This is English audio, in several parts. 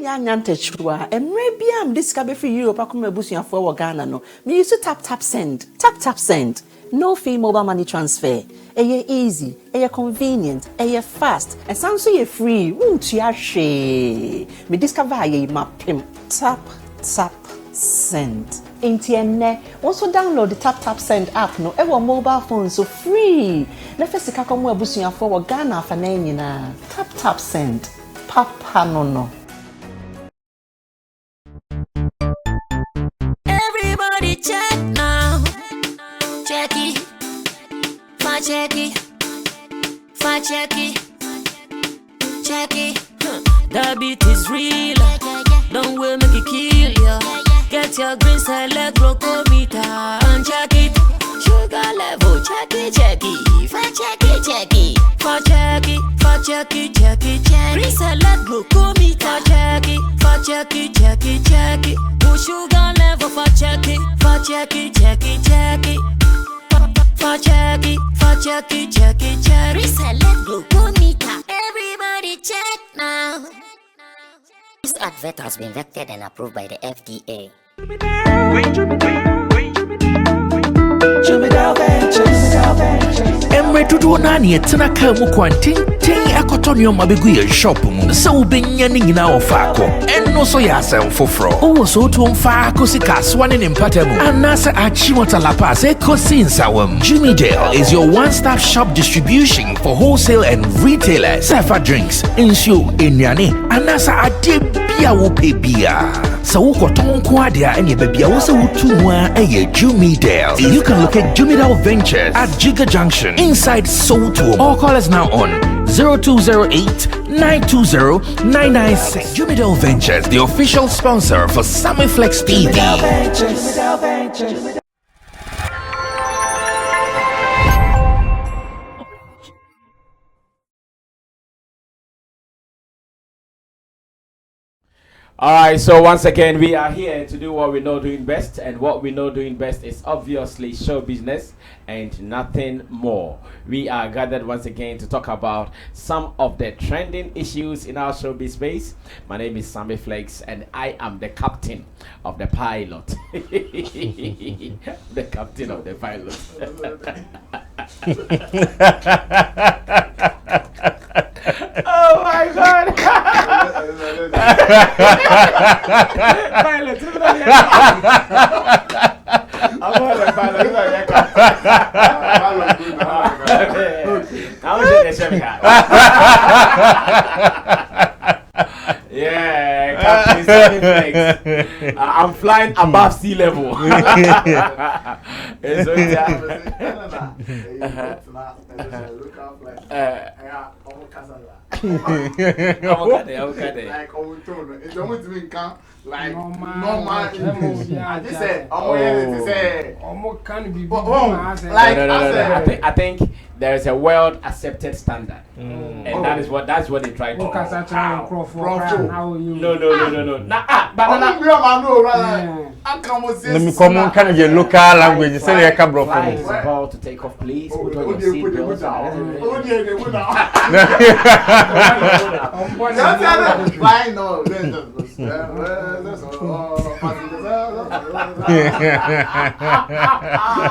ya nyantechwa emre bia am this ka be free Europe akoma busuafo wo Ghana no me use tap send no fee mobile money transfer eye easy eye convenient eye fast and sound so ye free won't ya hwe me discover ye mapim tap send Intienne also download the tap send app no ewo mobile phone so free na fesika komo abusuafo wo Ghana fa na nyina tap send papa no everybody check now check it the beat is real don't will make it kill ya get your green select glucometer and check it sugar level check it green select glucometer check it push sugar level for check it reselect glucometer. Everybody check now. This advert has been vetted and approved by the FDA. Emre tudu na ni etena ka mu kwanten akotonyo mabegu ye shop mu se ubenya ni nyina ofako enno so ya asem foforo o so to mfa akosika swane ne mpatamu anase achimota la pass ekosinsa Jimmy Dale is your one-stop shop distribution for wholesale and retailers. Safa drinks, insure, enyane, anasa ade bia wo pe bia. So ukoton ko adia enye bebia wo se wutumwa eye Jimmy Dale. You can locate Jimmy Dale Ventures at Jiga Junction inside Soto. All call us now on 0208-920-996. Jimmy Dale Ventures, the official sponsor for Sammy Flex TV. All right, so once again, we are here to do what we know doing best, and what we know doing best is obviously show business and nothing more. We are gathered once again to talk about some of the trending issues in our showbiz space. My name is Sammy Flex, and I am the captain of the pilot. The captain of the pilot. Oh my God! Pilot, yeah, Captain Sammy Flex. I'm flying above sea level. Like normal. I just said, I think there is a world accepted standard, and that's what they try to. No. Let me come on, kind of your local language. Say you can bro. Flight is about to take off, please. Put on your seatbelts.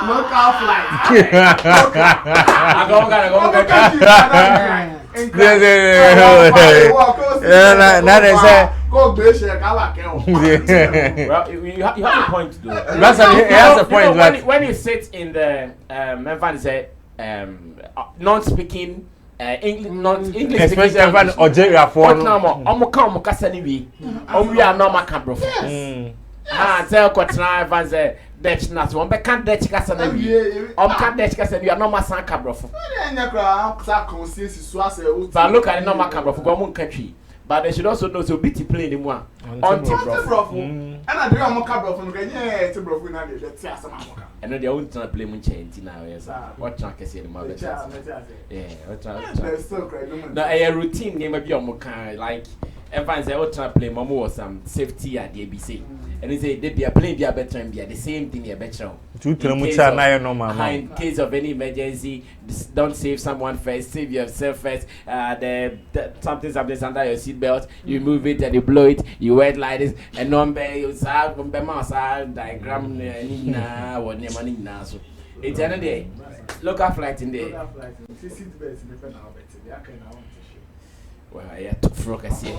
Local flight. Well, you have a point to do. He has a point. When you sit in the non-speaking English, non-English, especially everyone Algeria for. We are normal camera. Tell Kotina Evans Dutch Nats. One can't Dutch Cassanavi. Can't Dutch Cassan. You are normal San Cabro. But look at the normal camera for one country. But they should also know so bitty play anymore. On Tibro. And I do a mock up from Ghanaian Tibro. And then they won't play Munchain now. Yes, what track is in the mother? Yeah, what track? No, a routine game of your mocha like and find say ultra play momo or some safety at the ABC. And he say they be a plane be a better and be the same thing a better. In case of any emergency, don't save someone first, save yourself first. Something's under your seat belt, you move it and you blow it, you wear it like this, and number you say diagram or money now. So it's another day. Local flight in there. Well, I had to focus here.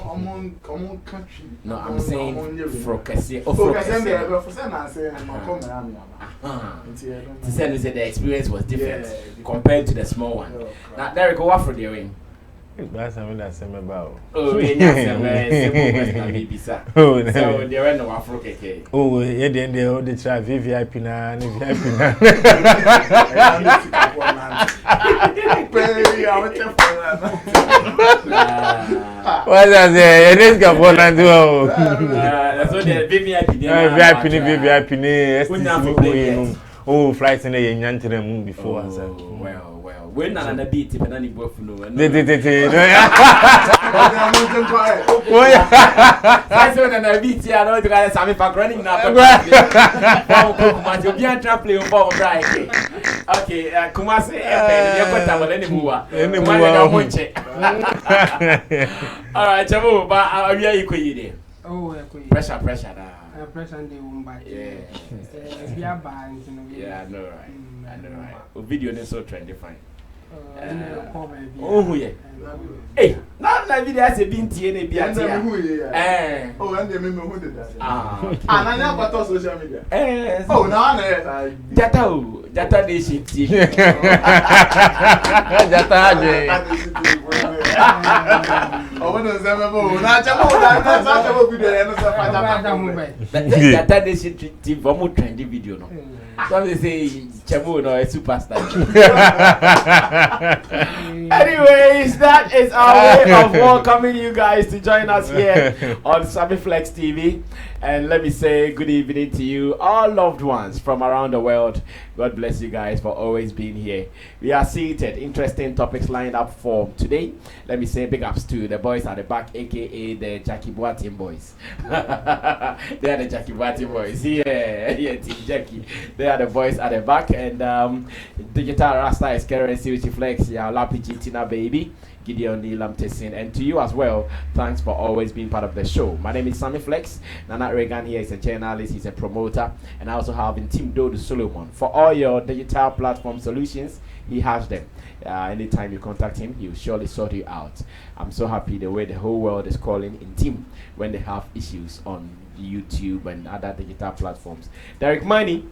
No, I'm saying focus here. To say the experience was different compared to the small one. Now, Derek, what for the ring? That's something that's about. Oh, yes, so there were no Afro cake. Oh, yeah, then they try VVIP now, VVIP now. What's that? It is got one and two. That's what the VVIP. Oh, flights in the Yantiram before. Well. We're not on a beat if any buffalo. I said, and I beat you. I know the guy Sammy for running now. You can't trap you for right. Okay, Kumasi, you're going to have any more. All right, Jamu, but are you equal? Oh, pressure. Pressure they won't buy. Yeah, I know, right. Video is so trendy, fine. Oh, yeah. Hey, now that video has been TNA. Oh, and they remember who did that. And I never thought social media. Oh, no, data nation TV. Oh, what does that mean? Data nation TV, one trendy video. No, some they say Chamu no a superstar. Anyways, that is our way of welcoming you guys to join us here on Sammy Flex TV. And let me say good evening to you, all loved ones from around the world. God bless you guys for always being here. We are seated. Interesting topics lined up for today. Let me say big ups to the boys at the back, aka the Jackie Boatin boys. They are the Jackie Boatin boys. Yeah, Team Jackie. They are the boys at the back. And Digital Rasta is currency with Flex. Yeah, Lapi Tina baby. Gideon Nilam Tessin, and to you as well, thanks for always being part of the show. My name is Sammy Flex. Nana Regan here is a journalist, he's a promoter, and I also have in Team Dodo Solomon. For all your digital platform solutions, he has them. Anytime you contact him, he'll surely sort you out. I'm so happy the way the whole world is calling in Team when they have issues on YouTube and other digital platforms. Derek Money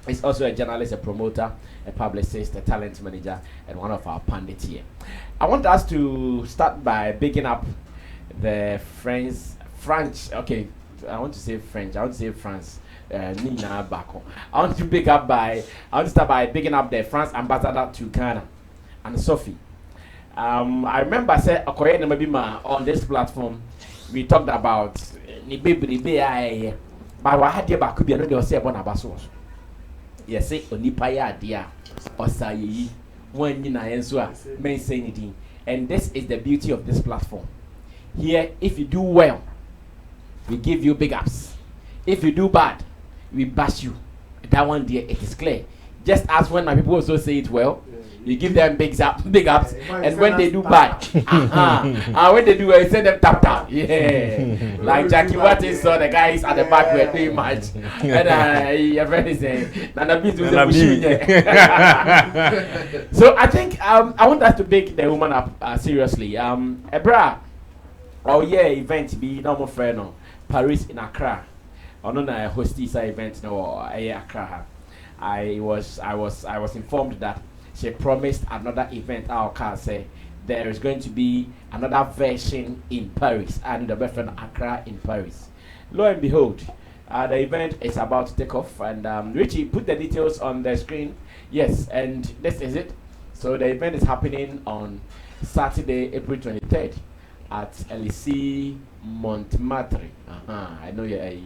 is also a journalist, a promoter, a publicist, a talent manager, and one of our pundits here. I want us to start by bigging up the French. Okay, I want to say French. I want to say France. Nina Bako. I want to start by bigging up the France ambassador to Ghana, and Sophie. I remember say Okyeame maybe on this platform we talked about ni baby but what had you back could be another say about Abasos. Yes, say onipa ya dia osayi one yina yenso a men say anything. And this is the beauty of this platform. Here, if you do well, we give you big ups. If you do bad, we bash you. That one there, it is clear. Just as when my people also say it well, you give them big ups, and when they do bad, and when they do well, you send them tap. Yeah, like Jackie Watson saw the guys at the back were doing much, and your friend is saying, "Nana beat with the So I think I want us to pick the woman up seriously. Ebra, oh yeah, event be normal friend no Paris in Accra. I don't know hosties event no Accra. I was informed that she promised another event. Our car say there is going to be another version in Paris and the version Accra in Paris. Lo and behold, the event is about to take off, and Richie put the details on the screen. Yes, and this is it. So the event is happening on Saturday, April 23rd at LC Montmartre. I know you're a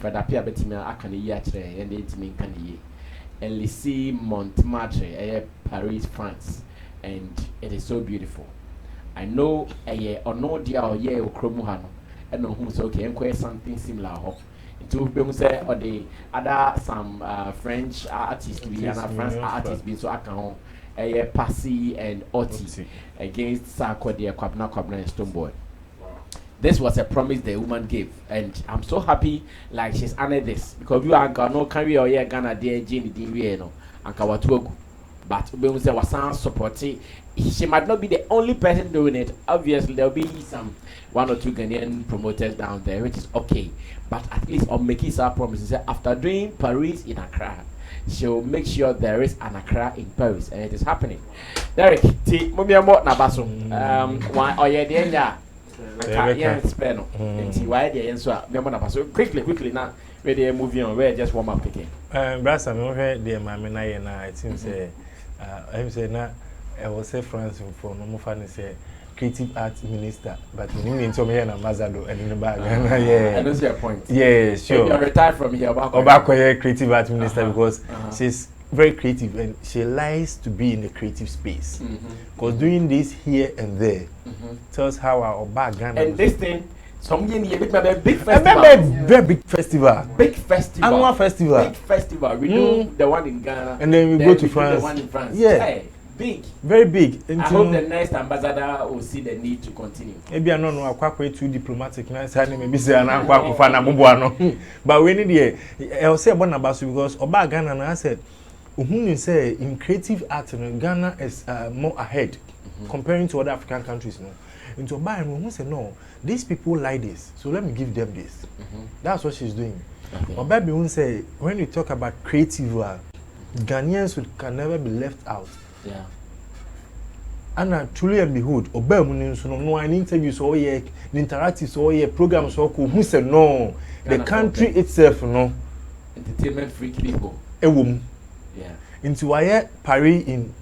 Fredapia Betima Akani Yatre and it's me Kanye. LC Montmartre, Paris, France, and it is so beautiful. I know or no dear or yeah Okromuhano, and who say okay, and something similar. To be say or the other some French artists we and French artists being so account Passy and Oti against Sarko de Kwabna and Stoneboy. This was a promise the woman gave, and I'm so happy like she's honored this because you are no carry or Ghana there Jenny Dinwieno and Kawatuogu. But we say was supporting. She might not be the only person doing it. Obviously, there'll be some 1 or 2 Ghanaian promoters down there, which is okay. But at least on making some promises, after doing Paris in Accra, she'll make sure there is an Accra in Paris, and it is happening. Derek, Mumia Mot Nabaso, why or yeah, the end, yeah, spell. Why the answer, Nabaso, quickly now, where they are moving on, where just warm up again. Brass, I'm over there, my men, I think, I'm saying now, I was say France for no more funny say. Creative arts minister, but you mean to me and Amazado and in the bag. Yeah, I don't see a point. Yeah, sure. You're retired from here, Obako, creative arts minister, because she's very creative and she likes to be in the creative space. Because doing this here and there tells how our background. And this thing, some year a big festival. Very big festival. Big festival. Annual festival. Big festival. We do the one in Ghana. And then we go to France. The one in France. Yeah. Hey, big. Very big. I hope the next ambassador will see the need to continue. Maybe I don't know, I'm quite too diplomatic. Maybe say I'm quite fan. But we need I'll say about Nabasu because Oba Ghana and I said, you say in creative art, Ghana is more ahead comparing to other African countries. Into Oba and we say no, these people like this, so let me give them this. That's what she's doing. Oba won't say when you talk about creative, Ghanaians can never be left out. Yeah. And truly and behold, Obama so no an interview so the interactive so program so who said no, the country itself no entertainment freak people. Yeah. Into why Paris in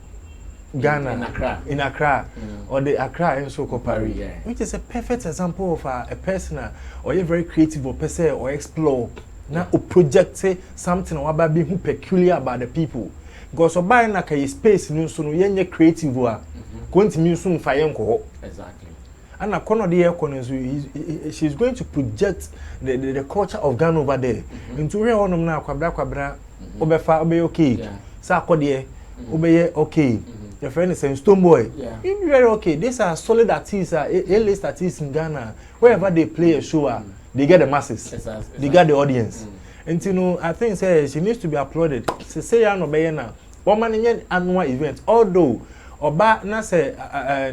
Ghana in Accra or the Accra and so called Paris, which is a perfect example of a person or a very creative or person or explore now project something or about being peculiar about the people. Because Oba na ka space no so no yenye creative wa continue soon fire nko. Exactly. And akono de economy she's going to project the culture of Ghana over there into where onom na kwabra obefa obe okay sa akode obe okay your friend is saying Stoneboy you be very okay. These are solid artists, A-list artists in Ghana. Wherever they play a show they get the masses. They get the audience. And you know, I think she needs to be applauded. Say ya no be na woman in annual event. Although Oba na say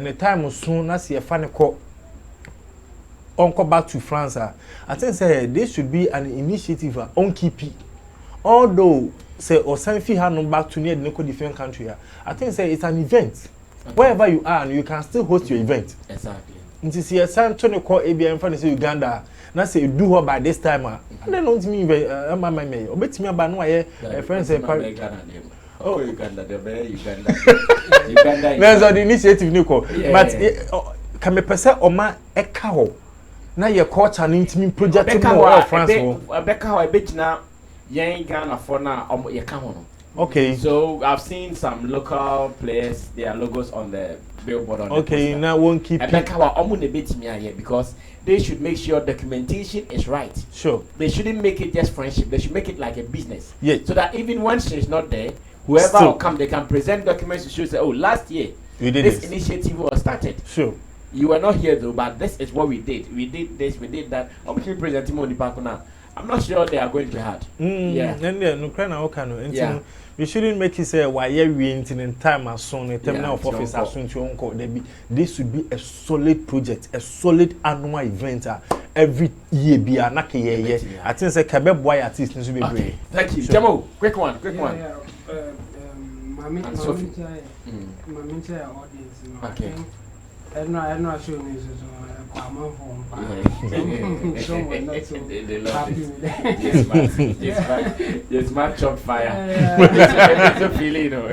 the time soon na see a fan call on back to France. I think this should be an initiative on KP. Although say or Sanfi had no back to near the different country. I think it's an event. Wherever you are, you can still host your event. Exactly. Nti see a San Tony call ABM fan say Uganda. Na say do her by this time. I don't mean my me. Obetimi aba no aye friends say oh Uganda the Uganda. There's an initiative Nico. But can me pese oma eka ho. Na ye culture ni ntimi project more France ho. Abeka ho ebegina yen Ghana for na ye ka ho no. Okay. So I've seen some local players, their logos on the billboard on okay, now won't keep because they should make sure documentation is right. Sure. They shouldn't make it just friendship. They should make it like a business. Yeah. So that even when she's not there, whoever will come, they can present documents to show say, oh, last year this initiative was started. Sure. You were not here though, but this is what we did. We did this, we did that. Obviously presenting on the back now. I'm not sure they are going to be hard. Yeah. And then no we shouldn't make it say why we in time as soon a terminal of office as soon to uncle. This should be a solid project, a solid annual event every year be a naki year. I think say Kabe boy artist needs to be brave. Thank you. Jamo, quick one. Okay. I know showing is Kwame from someone not so happy with that. Yes, man, chop fire. It's a feeling, you know.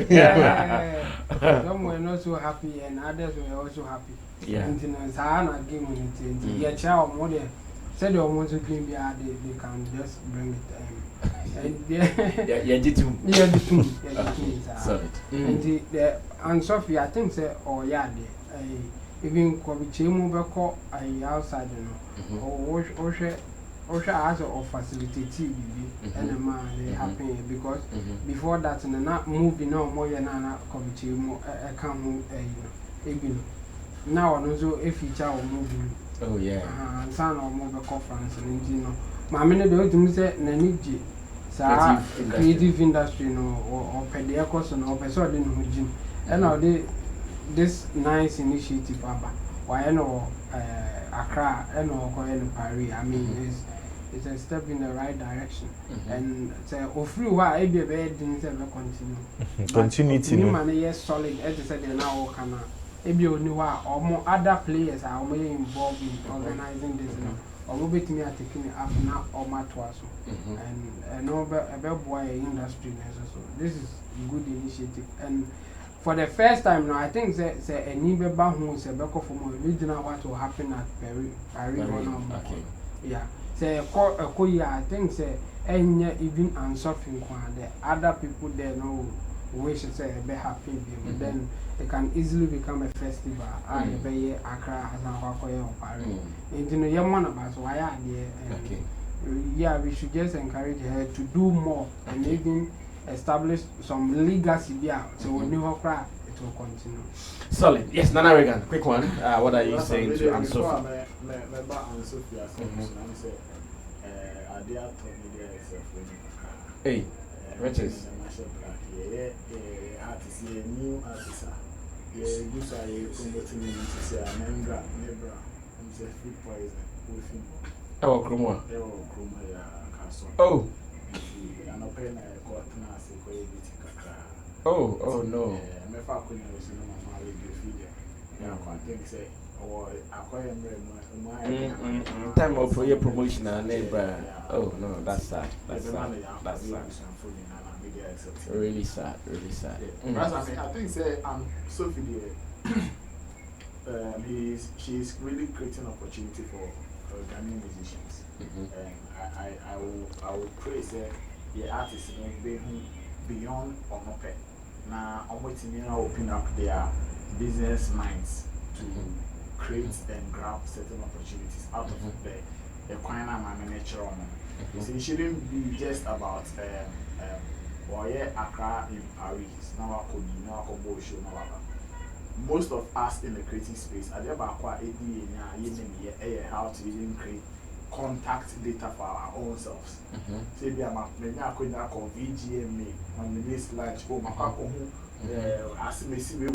Some were not so happy and others were also happy. Yeah. And Sahana game on it. Yeah, child more there. Said they want to clean beer, they can just bring it. And yeah, and Sophie, I think say, oh yeah, even Kwame beko outside or as of facilitative and a man they happen because before that and not moving no more than Kwame come now also a feature of moving. Oh yeah. And son or more conference and you know. My minute do say Naniji creative industry no or pediacos and or person in and now this nice initiative why I know Accra and or Paris. I mean it's a step in the right direction and say through why I be a bad didn't continue. Continuity no man yes solid as I said now can maybe only or more other players are may involved in organizing this or maybe to me are taking it up now or matwas and no about boy industry so this is a good initiative and for the first time now I think say a neighbor who is a back of original what will happen at Paris okay. Yeah say I think say any even and suffering the other people there no wish to say be happy but then it can easily become a festival. I be Accra as an or Paris. And you know, young one about why are there? Yeah, we should just encourage her to do more and even establish some legacy there. So when you cry, it will continue. Solid. Yes, Nana Regan, quick one. What are you saying to Aunt Sophie? Hey, Riches. New artist. This I promoting me to say Membra, I'm say food poison with him. Oh, Krumwa. Oh. And I pay a court now, say, oh, no. My father was in my feeder. Yeah, I think say, or acquire time of your promotion and neighbor. Oh, no, that's sad. That's sad. That's sad. Really sad, really sad. I think say Sophie she's really creating opportunity for Ghanaian musicians. And I will pray say the artists being beyond Onope. Now I'm waiting to open up their business minds to create and grab certain opportunities out of the Kwame manager. So it shouldn't be just about or Accra in Paris, now I could show most of us in the creative space are there about how to even create contact data for our own selves. Say be maybe I could call VGMA on the next lunch or my as me see we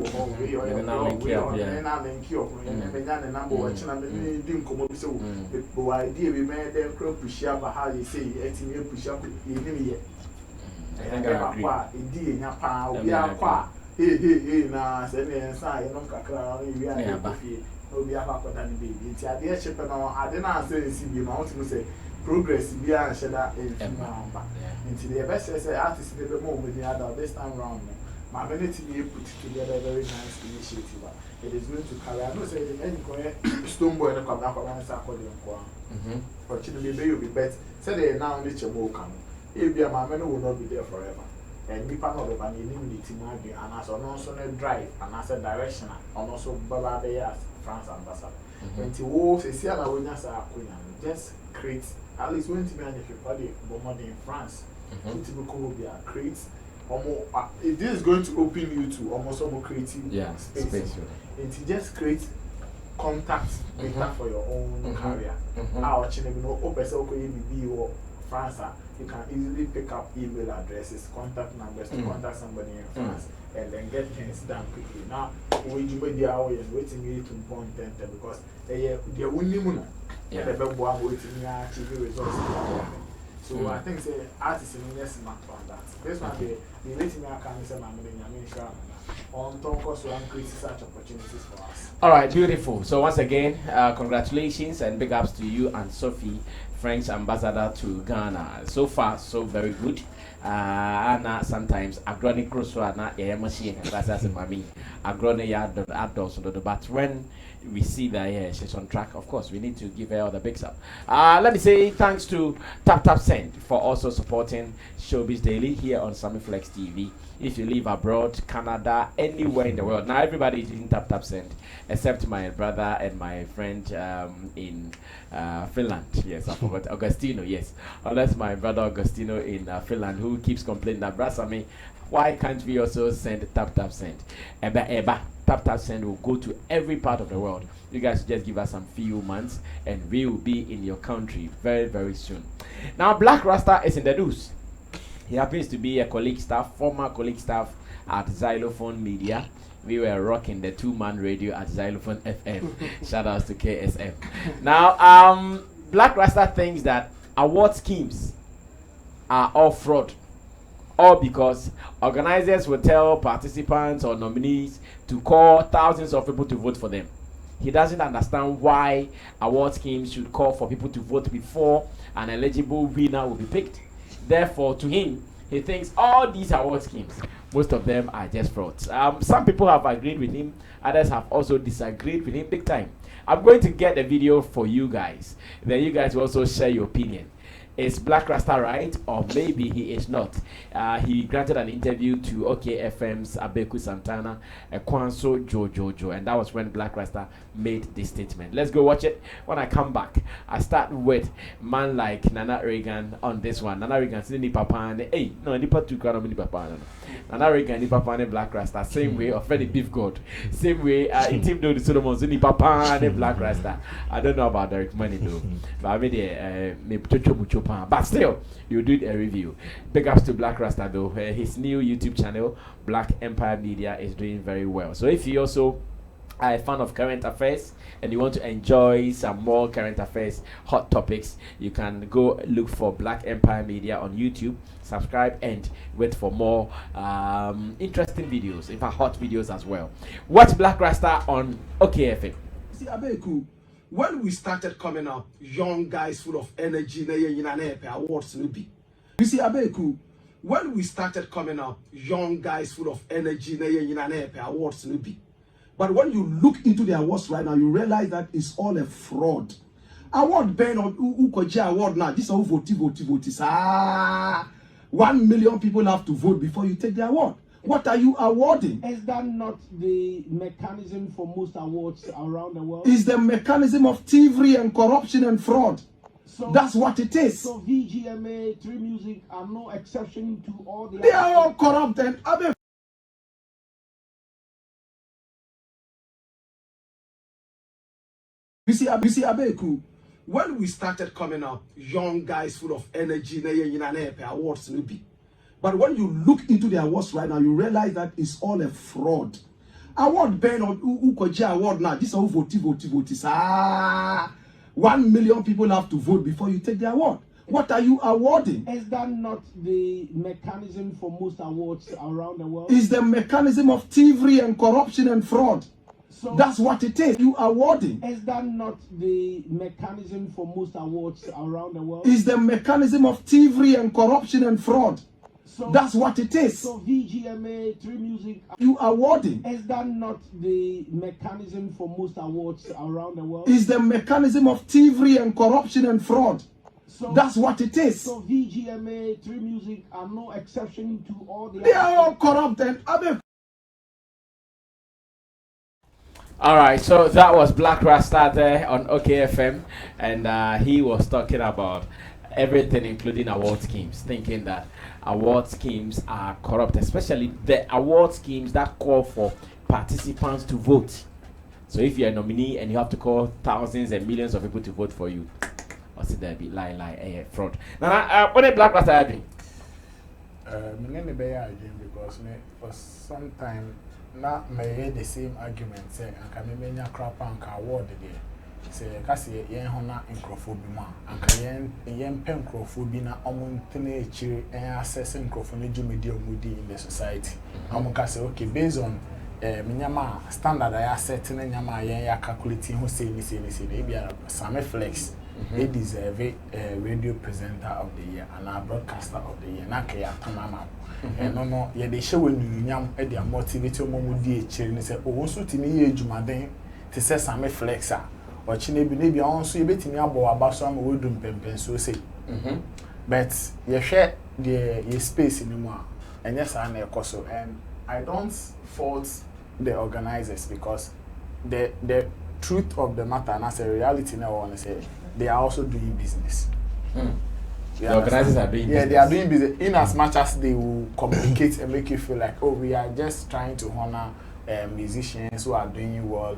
or now link up and number watching and didn't come up so the idea we made them push up how you say it push up in I agree. Hey, now, send me inside, you know, Kakra, we are happy. No, we have a cotton baby. It's a dear ship, and I didn't say, see, the mountain to say, progress, be a shedder in into the best artist, a bit more with the other this time round. My ability to put together a very nice initiative. It is going to carry. I know, say, the men stone boy and come back around Saturday. Fortunately, they will be better. Say they now need your more come. If your mamma will not be there forever. And we part of the immunity and as also a drive and as a directional and also Baba France ambassador. When you walk a Sierra Winners are just create at least 20 million if you body in France. Create it is going to open you to almost all creative space. It just create contact data for your own career. Our children know France. You can easily pick up email addresses, contact numbers to contact somebody in France and then get things done quickly. Now, when you make the hour is waiting me to point because they only moon and the big one waiting to achieve results. So I think say artists in yes mark on that. This one the waiting I can say on Konkonsa and create such opportunities for us. All right, beautiful. So once again, congratulations and big ups to you and Sophie French ambassador to Ghana. So far, so very good. And sometimes agroni crosswa na machine as mami agroni yard outdoors, but when we see that she's on track, of course we need to give her all the bigs up. Let me say thanks to Tap Send for also supporting Showbiz Daily here on Sammy Flex TV. If you live abroad, Canada, anywhere in the world, now everybody is using Tap Send except my brother and my friend in Finland. Yes, I forgot Augustino. Yes, unless my brother Augustino in Finland, who keeps complaining that Brasami, why can't we also send Tap Send? Tap Send will go to every part of the world. You guys just give us some few months and we will be in your country very, very soon. Now, Blakk Rasta is in the news. He happens to be a former colleague staff at Xylophone Media. We were rocking the 2-man radio at Xylophone FM. Shout outs to KSM. Now, Blakk Rasta thinks that award schemes are all fraud. All because organizers will tell participants or nominees to call thousands of people to vote for them. He doesn't understand why award schemes should call for people to vote before an eligible winner will be picked. Therefore, to him, he thinks all these award schemes, most of them are just frauds. Some people have agreed with him, others have also disagreed with him big time. I'm going to get a video for you guys. Then you guys will also share your opinion. Is Blakk Rasta right, or maybe he is not? He granted an interview to OKFM's Abeku Santana, Kwanso Jojo, and that was when Blakk Rasta made this statement. Let's go watch it. When I come back, I start with man like Nana Reagan on this one. Nana Reagan said, "Ni papa, hey, no, ni papa tu kana ni papa." Nana Reagan ni papa ne Blakk Rasta, same way of the beef god, same way. Team do the Solomon ni papa ne Blakk Rasta. I don't know about Derek Money though, but I mean me mucho. But still, you did a review. Big ups to Blakk Rasta though. His new YouTube channel, Black Empire Media, is doing very well. So if you also are a fan of current affairs and you want to enjoy some more current affairs, hot topics, you can go look for Black Empire Media on YouTube. Subscribe and wait for more interesting videos, in fact hot videos as well. Watch Blakk Rasta on OKFM. See, Abeku, when we started coming up, young guys full of energy, awards no be. You see, Abeku, when we started coming up, young guys full of energy, awards no be. But when you look into the awards right now, you realize that it's all a fraud. Award ban on Ukoji award now. This is all vote. 1 million people have to vote before you take the award. What are you awarding? Is that not the mechanism for most awards around the world? It's the mechanism of thievery and corruption and fraud. So that's what it is. So VGMA, 3 Music are no exception to all the. They are all corrupt and You see, Abeku, when we started coming up, young guys full of energy, awards no be. But when you look into the awards right now, you realize that it's all a fraud. Award ban on Ukoji award now. This is all vote. 1 million people have to vote before you take the award. What are you awarding? Is that not the mechanism for most awards around the world? It's the mechanism of thievery and corruption and fraud. So that's what it is. You awarding. Is that not the mechanism for most awards around the world? It's the mechanism of thievery and corruption and fraud. So that's what it is. So VGMA, 3 Music, you awarding. Is that not the mechanism for most awards around the world? It's the mechanism of thievery and corruption and fraud. So that's what it is. So VGMA, 3 Music are no exception to all the. They are all corrupt and All right, so that was Blakk Rasta there on OKFM, and he was talking about everything, including award schemes, thinking that award schemes are corrupt, especially the award schemes that call for participants to vote. So if you're a nominee and you have to call thousands and millions of people to vote for you, or see there be fraud. Now, what did Blakk Rasta doing? Because for some time now may the same argument say and can menya crap and award there. Say kasi yen hona microphobia and yen pen microphobia na omuntene chiri and access microphone media mudi in the society. Say okay, based on minyama standard I set nyama yen ya calculating who say this e be Sammy flex they deserve a radio presenter of the year and a broadcaster of the year. Na kaya tamama. No, yeah, they show when you yam e dey motivate your mom di e chiri say o so timi ye adwumaden te say Sammy Flexa or chinebi na bia on so ye betimi abo abaso am we dum pempen so say. But you share the space in more and yes I know so and I don't fault the organizers because the truth of the matter and as a reality now I want to say they are also doing business. The organizers are doing business. They are doing business in as much as they will communicate and make you feel like, oh, we are just trying to honor musicians who are doing well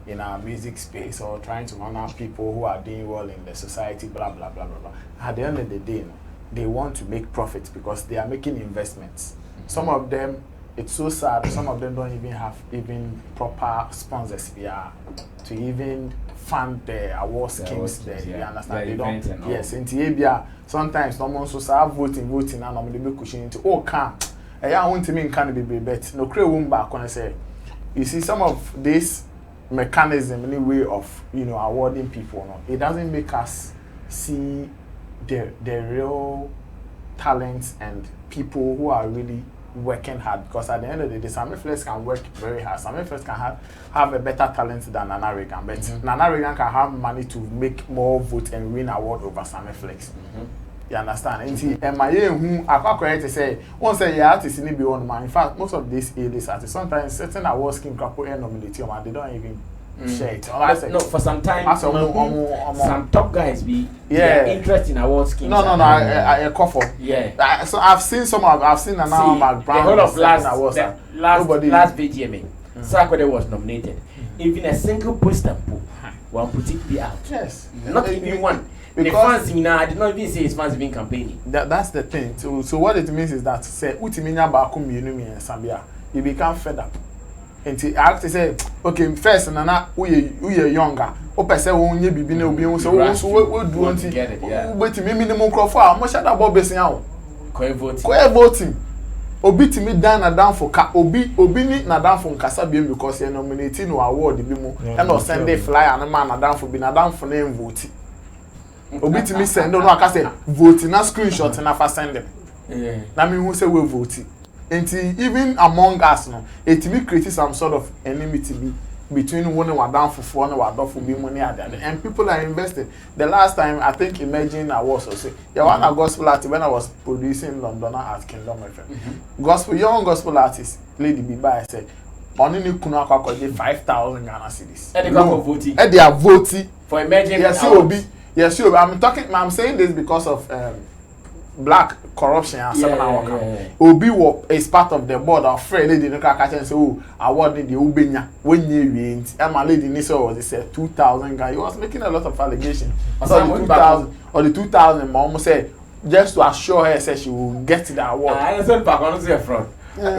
in our music space or trying to honor people who are doing well in the society, blah, blah, blah, blah, blah. At the end of the day, they want to make profits because they are making investments. Some of them, it's so sad, some of them don't even have proper sponsors to even fund the award schemes there. You understand? They don't. Yes, in Ethiopia, sometimes someone so start voting, and normally be pushing into I want to mean can be bet. No create one back when I say, you see some of this mechanism any way of awarding people. No, it doesn't make us see the real talents and people who are really working hard, because at the end of the day, Sammy Flex can work very hard. Sammy Flex can have a better talent than Nana Reagan, but Nana Reagan can have money to make more votes and win award over Sammy Flex. You understand? And see, who I correct to say, once a artist in the man. In fact, most of these A-list artists sometimes certain award scheme can put a nominate and they don't even share it. No, for some time, some top guys be interested in award schemes. No, I call for. Yeah. So I've seen Nana McBrown. The whole of last VGMA, Sarkodie was nominated. Even a single poster one put it be out. Yes. Not even one. Because the fans, I did not even say his fans been campaigning. That's the thing. So what it means is that say Utiminya Bakum Yunumi and Zambia, you become fed up. And I have to say, okay, first Nana, we younger. Opa say won ye bibi na obi so we do want to get it. Yeah. But me minimum crofo, how much that Bob besin out? Voting. Obi timi down for obi ni na down for nkasa biem because you nominating no award bi mu and no send a flyer and man na down for name vote. Obi timi send no aka say vote na screenshot na fa send them. Na me who say we vote. And even among us no, it me create some sort of enmity between one and down for one and down for be money and people are invested. The last time I think Imagine I was also one a gospel artist when I was producing London at Kingdom FM. Young gospel artist Lady Biba said only ni kuna kwa 5,000 Ghana cedis. And they are voting for Imagine. Yes, I'm saying this because of Blakk corruption and 7 hour. Obi is part of the board of Fred lady no catch and say oh award the Ubenya when you went and my lady Nisa was said 2,000 guy. He was making a lot of allegations. So the 2,000 or the 2,000 mom said just to assure her said she will get the award. I said back on the front. And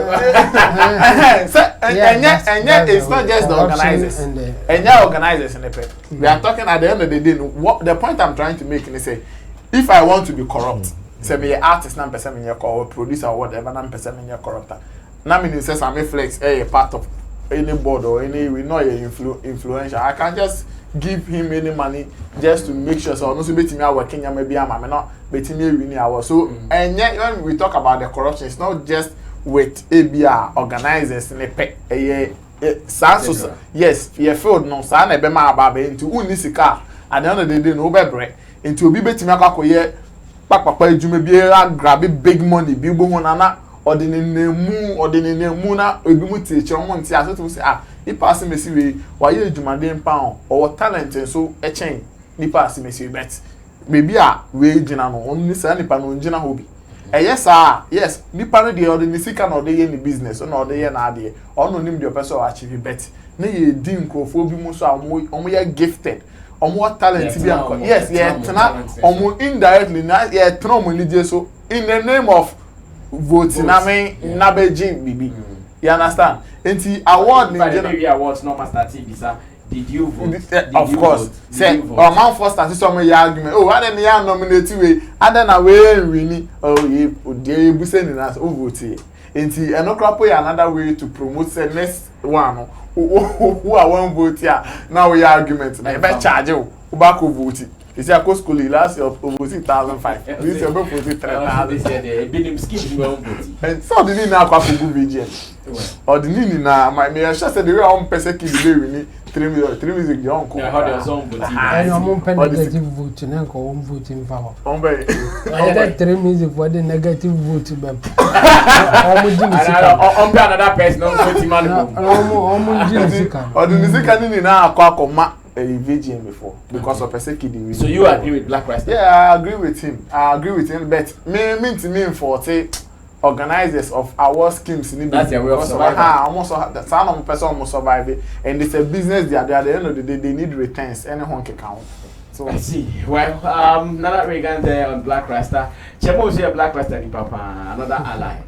it's not just the organizers. And organizers in the pay. We are talking at the end of the day. What the point I'm trying to make is say if I want to be corrupt, say me artist na person me or producer or whatever na person me corrupter. Na me say Sammy Flex a part of any board or any we know influential. I can just give him any money just to make sure so no so betimi a working ya maybe am I not betimi win our. So and yet when we talk about the corruption, it's not just with ABR organizers in a yes, you feel no sa na be ma aba into unisika at the end of the day no be break into obi betimi akwakoye papa ejume biara grab big money bi bo ho na ordinary na obi mu teacher mo nti aso to say the person mesi we why ejumaden pound or talent so e chen the person mesi bet baby we gina no on ni sa nipa no gina ho bi yes nipa no dey ordinary sika na dey in business na dey na ade ono nim the person achieve bet na ye di nkrofo bi mu so omo ye gifted omo talent bi anko yes tena omo indirectly na tena omo lije so in the name of voting na me na beji bibi you understand enti award ni maybe awards no master TV sir did you vote of course say or man first start some argument oh why then ya nominate we other na we win oh ye dey busa ni na vote enti enokrapo ya another way to promote the next one who are one vote here now we argument na be charge you back vote see, I go school last year of over 6,500. This year, over 3,000. This year, they been him skip you on And so the need now go for good VGN. Or the need now, my me just said the way I'm persecuted the way we need 3 million young. How their song but and I'm on negative vote and then go vote in favor. That 3 million for the negative vote. Another person on voting man. Or the music and now I VGM before because of persecuting. So you agree with Blakk Rasta? Yeah, I agree with him. But me for say organizers of our schemes in that's their way of surviving. Almost some person almost survive, and it's a business. They are at the end of the day they need returns. Anyone can count. So I see. Well, now that we're going there on Blakk Rasta, Chemo say Blakk Rasta ni papa another ally.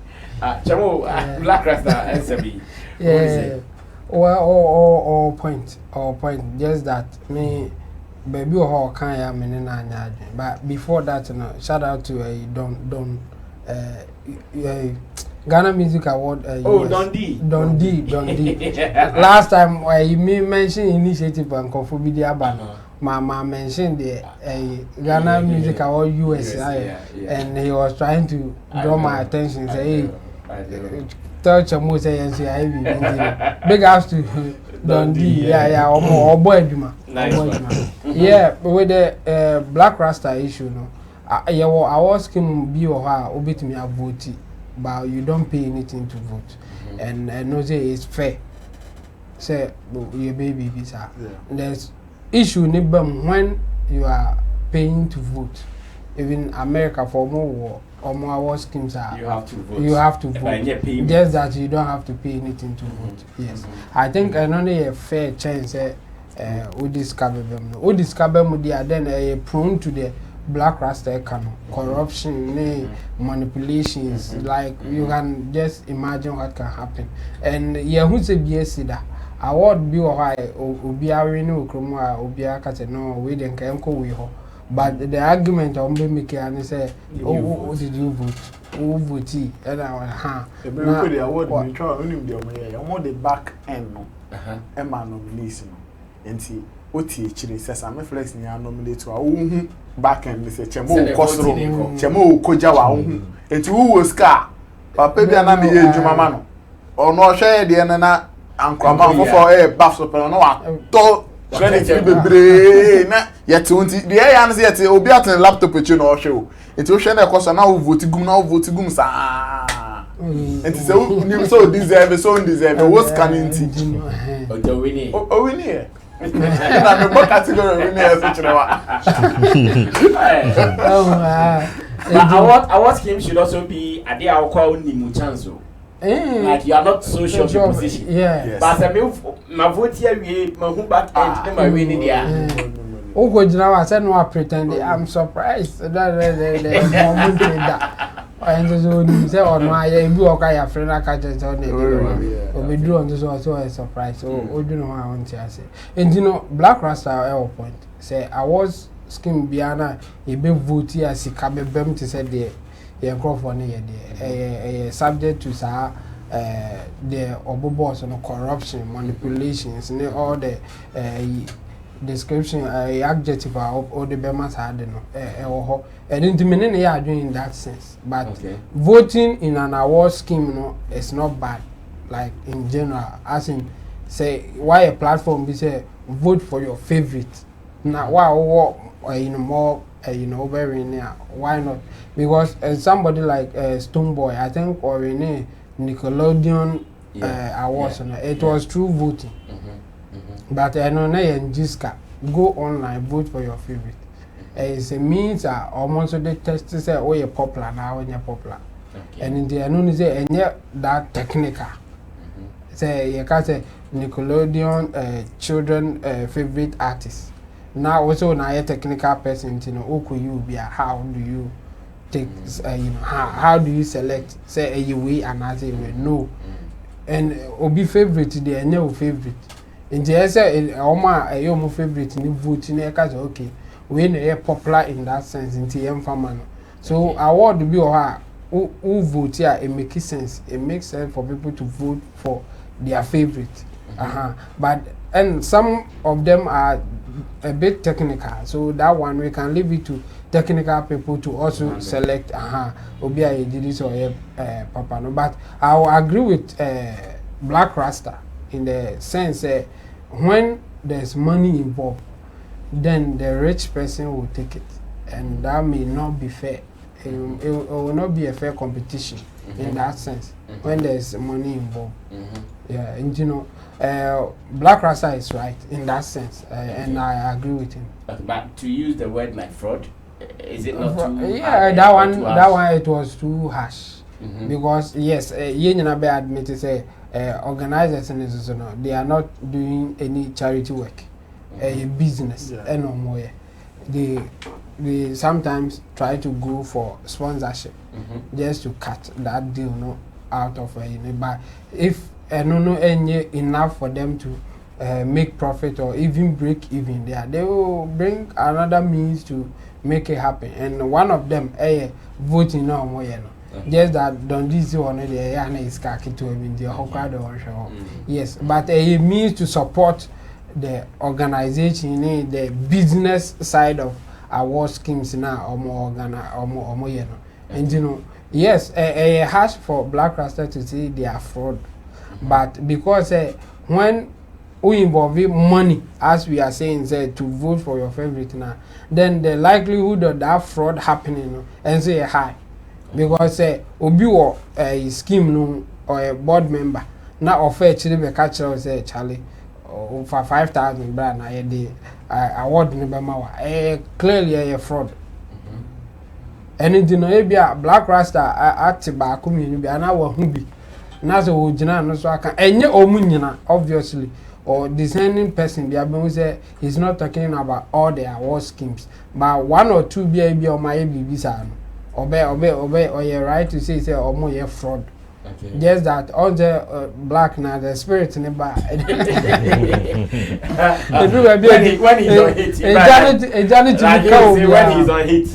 Chemo Blakk Rasta and Sammy. Yeah. Or point. Just that me, baby, or can I mean but before that, you know, shout out to Don Ghana Music Award. Dundee. Last time he mentioned initiative and Confobidia Bano. Mama mentioned the Ghana Music Award USA, and he was trying to draw my attention. Say, hey, touch a most big house to Dundee. Yeah, or boy, yeah, with the Blakk Rasta issue, no. I was him be or her, obey me a vote, but you don't pay anything to vote. And I know say it's fair. Say, your baby visa. There's issue when you are paying to vote. Even America for more war or more award schemes are you have to vote. You have to vote. Just that you don't have to pay anything to vote. Yes. I think only a fair chance we discover them. We discover them they are then prone to the Blakk Rasta economy, corruption, manipulations. Like you can just imagine what can happen. And yeah, who's a BSC that award be why Obia Reno Kroma Obia Kate no we then can go with her. But the argument on me can say, oh, did you vote? Who voted? And I the award we try only the back end no. Emma nomination. And see Oti Chile says I'm a flex near nominate to our back end. They say Chemo Cosro, Chemo Kojawa, and who was car? Papa Biana Jumamano. Or no share the Anna and Kwame for a buff super no. Credit be brain yet 20 the answer yet obi at laptop with you no show it will share na question now vote gum sa and say you so deserve what's can teach o win here na me category win here so our scheme should also be a day I will call Nimu chance. Like you are not so sure of your position. Yeah. But I mean, my vote here, my who back end, my winning there. Oh, good now. I said no, I pretend. I'm surprised that and so you say, oh no, I do okay. A friend I catch it on the we do on this also a surprise. Oh, do you know what I want to say? And you know, Blakk Rasta at point say I was scheme Biana. He be vote here. She come bem to say there. Yeah, subject to the obobos and corruption, manipulations, and all the description, adjective all the bemas had and intimate they are doing in that sense. But voting in an award scheme, you know, it's not bad. Like in general, as in say why a platform be say vote for your favorite. Now why you know more very near. Why not? Because somebody like Stoneboy, I think, or Rene Nickelodeon awards, it was through voting. But I know in Jiska, go online, vote for your favorite. It's a means almost the test to say, oh, you're popular now, when you're popular. And in the unknown say, and yet that technical. Say you can say Nickelodeon children favorite artist. Now also now a technical person, you know, who could you be? How do you take? How do you select? Say a way and I say no, and obi favorite today and no favorite. And just say a your favorite in the voting. Okay, we are popular in that sense in TM family. So award be or who vote here. It makes sense. It makes sense for people to vote for their favorite. But and some of them are a bit technical, so that one we can leave it to technical people to also select obi a did this or papa no. But I will agree with Blakk Rasta in the sense when there's money involved, then the rich person will take it, and that may not be fair. It will not be a fair competition in that sense when there's money involved. Yeah, and you know, Blakk Rasta is right in that sense, and I agree with him. But to use the word like fraud, is it not too? Yeah, that one it was too harsh. Because yes, you be admitted say organizers and so no, they are not doing any charity work, business, and no more. They sometimes try to go for sponsorship just to cut that deal out of it. But if no enough for them to make profit or even break even there, they will bring another means to make it happen. And one of them voting no more. Just that don't this one the is kaki to him in the Hokado. Yes, but a means to support the organization, the business side of award schemes now or more and you know, yes, a hash for Blakk Rasta to say they are fraud, but because when we involve money, as we are saying, to vote for your favorite now, then the likelihood of that fraud happening and say high, because obi or a scheme no or a board member now offer actually be catch us say Charlie for 5,000 brand na the award no be ma clearly a fraud. And it no be a Blakk Rasta at ba community be na wa hu bi na so o gina no so aka enye omunyina obviously, or designing person be able say he's not talking about all the award schemes, but one or two be o my bibisa no obey or you right to say omo ye fraud. Okay. Just that all the Blakk now the spirit in the bar. When he's on hit, when he's on hit,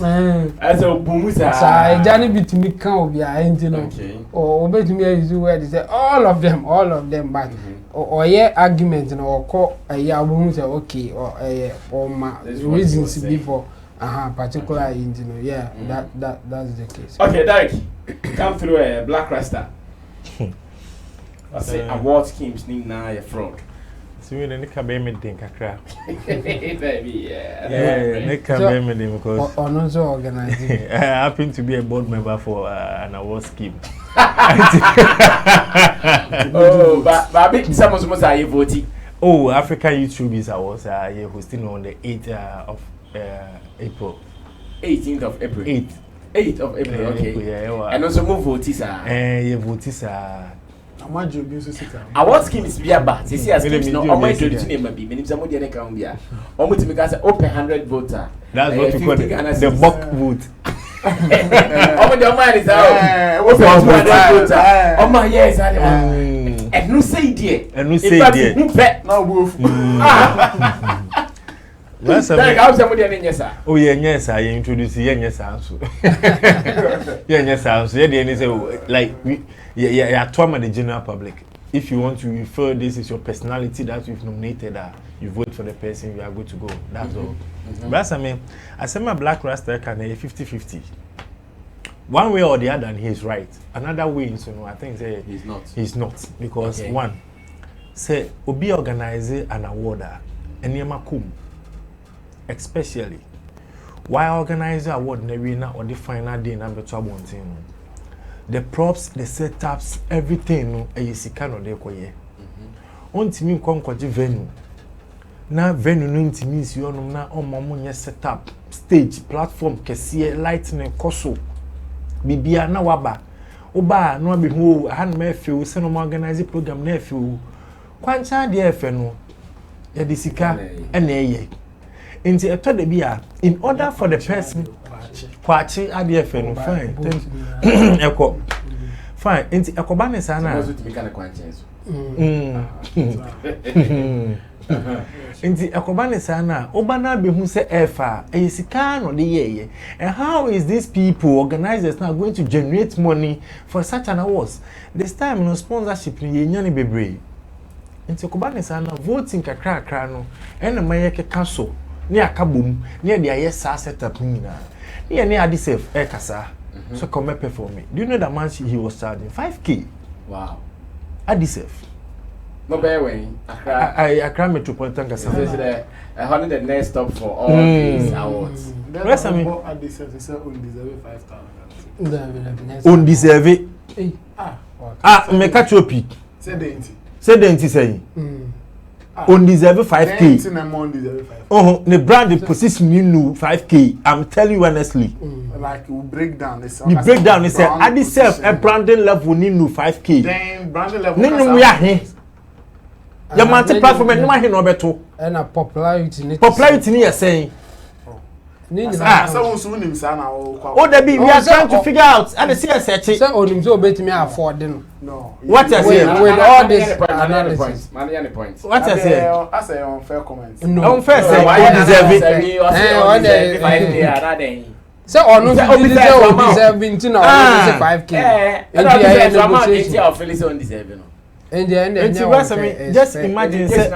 as a boomsa. So Johnny bit me can be a engine or obey to me is where they say all of them, but or yeah argument or call a year boomsa okay or my reasons before particular engine. Yeah, that's the case. Okay, Derek, come through a Blakk Rasta. I say award schemes need now a fraud. So we need to be meeting kakra. Baby, need to be meeting because also organizing. I happen to be a board member for an award scheme. Oh, but I bet someone's most are voting. Oh, African Youth Showbiz Awards here hosting on the 8th of April. 18th of April. 8th of April, okay. Yeah, and also move votes yeah, votes award scheme is via bar. See as schemes no almost introducing him be. Meaning somebody dey come here. Almost to make us open 100 voter. That's what we call the mock vote. Almost the man is out. Open 200 voter. Oh my yes, and no say there. And no say there. Now wolf. Oh yeah, yes, I introduce yes also. Yes, also. Yeah, they say like yeah, to the general public. If you want to refer this is your personality that we've nominated, you vote for the person, you are good to go. That's all. But I mean, I say my Blakk Rasta can 50-50. One way or the other, and he's right. Another way, so I think he's not. He's not because one, say Obi organize an award, and especially why organize award in the arena or the final day number 12 the props, the setups, everything no is kind of there koye. On timi konkoje venue. Na venue no ntimi si onum na omomo setup, stage, platform, kesiye, lighting koso. Bibia na waba. Oba no be hu han me feel se no organize program na feel. Kwancha de efe no. Ya de sika ena eye. Inti eto de bia in order for the person kwachi ade efe no fine. Eko fine inti ekoba ne sana. Supposed to be kind of kwanchenso. Inti ekoba ne sana oba na be hu se efa sika no de yeye. And how is these people organizers now going to generate money for such an awards? This time no sponsorship ni yenya ni bebre. Nti ko ba ne sa na voting kakra no ena maye keka so ne akabom ne de aye sa setup nyina ne ade safe kasa so come perform it. Do you know that man he was charging 5k? Wow. Ade safe No bear way. Accra Metropolitan Kasa. This is the the next stop for all these awards. Rest of me. Ade safe is undeserved 5,000. Undeserved. Me catch your peak. Say denti say. Undeserved 5k. The brand position you know 5k. I'm telling you honestly. Like we break down this. The breakdown is at the self a branding level need no 5k. Then branding level. No we are here. Your man platform no man here no beto. And a popularity ni saying. Someone soon him sana oh there be we are trying to figure out and the see search. Say onim so betimi afford no. What I say with all this analysis. Money points. What I say? I say unfair comments. No unfair say why deserve it. Say onu deserve into now 5k. And I negotiation of Felix on deserve. And the end just imagine say just imagine say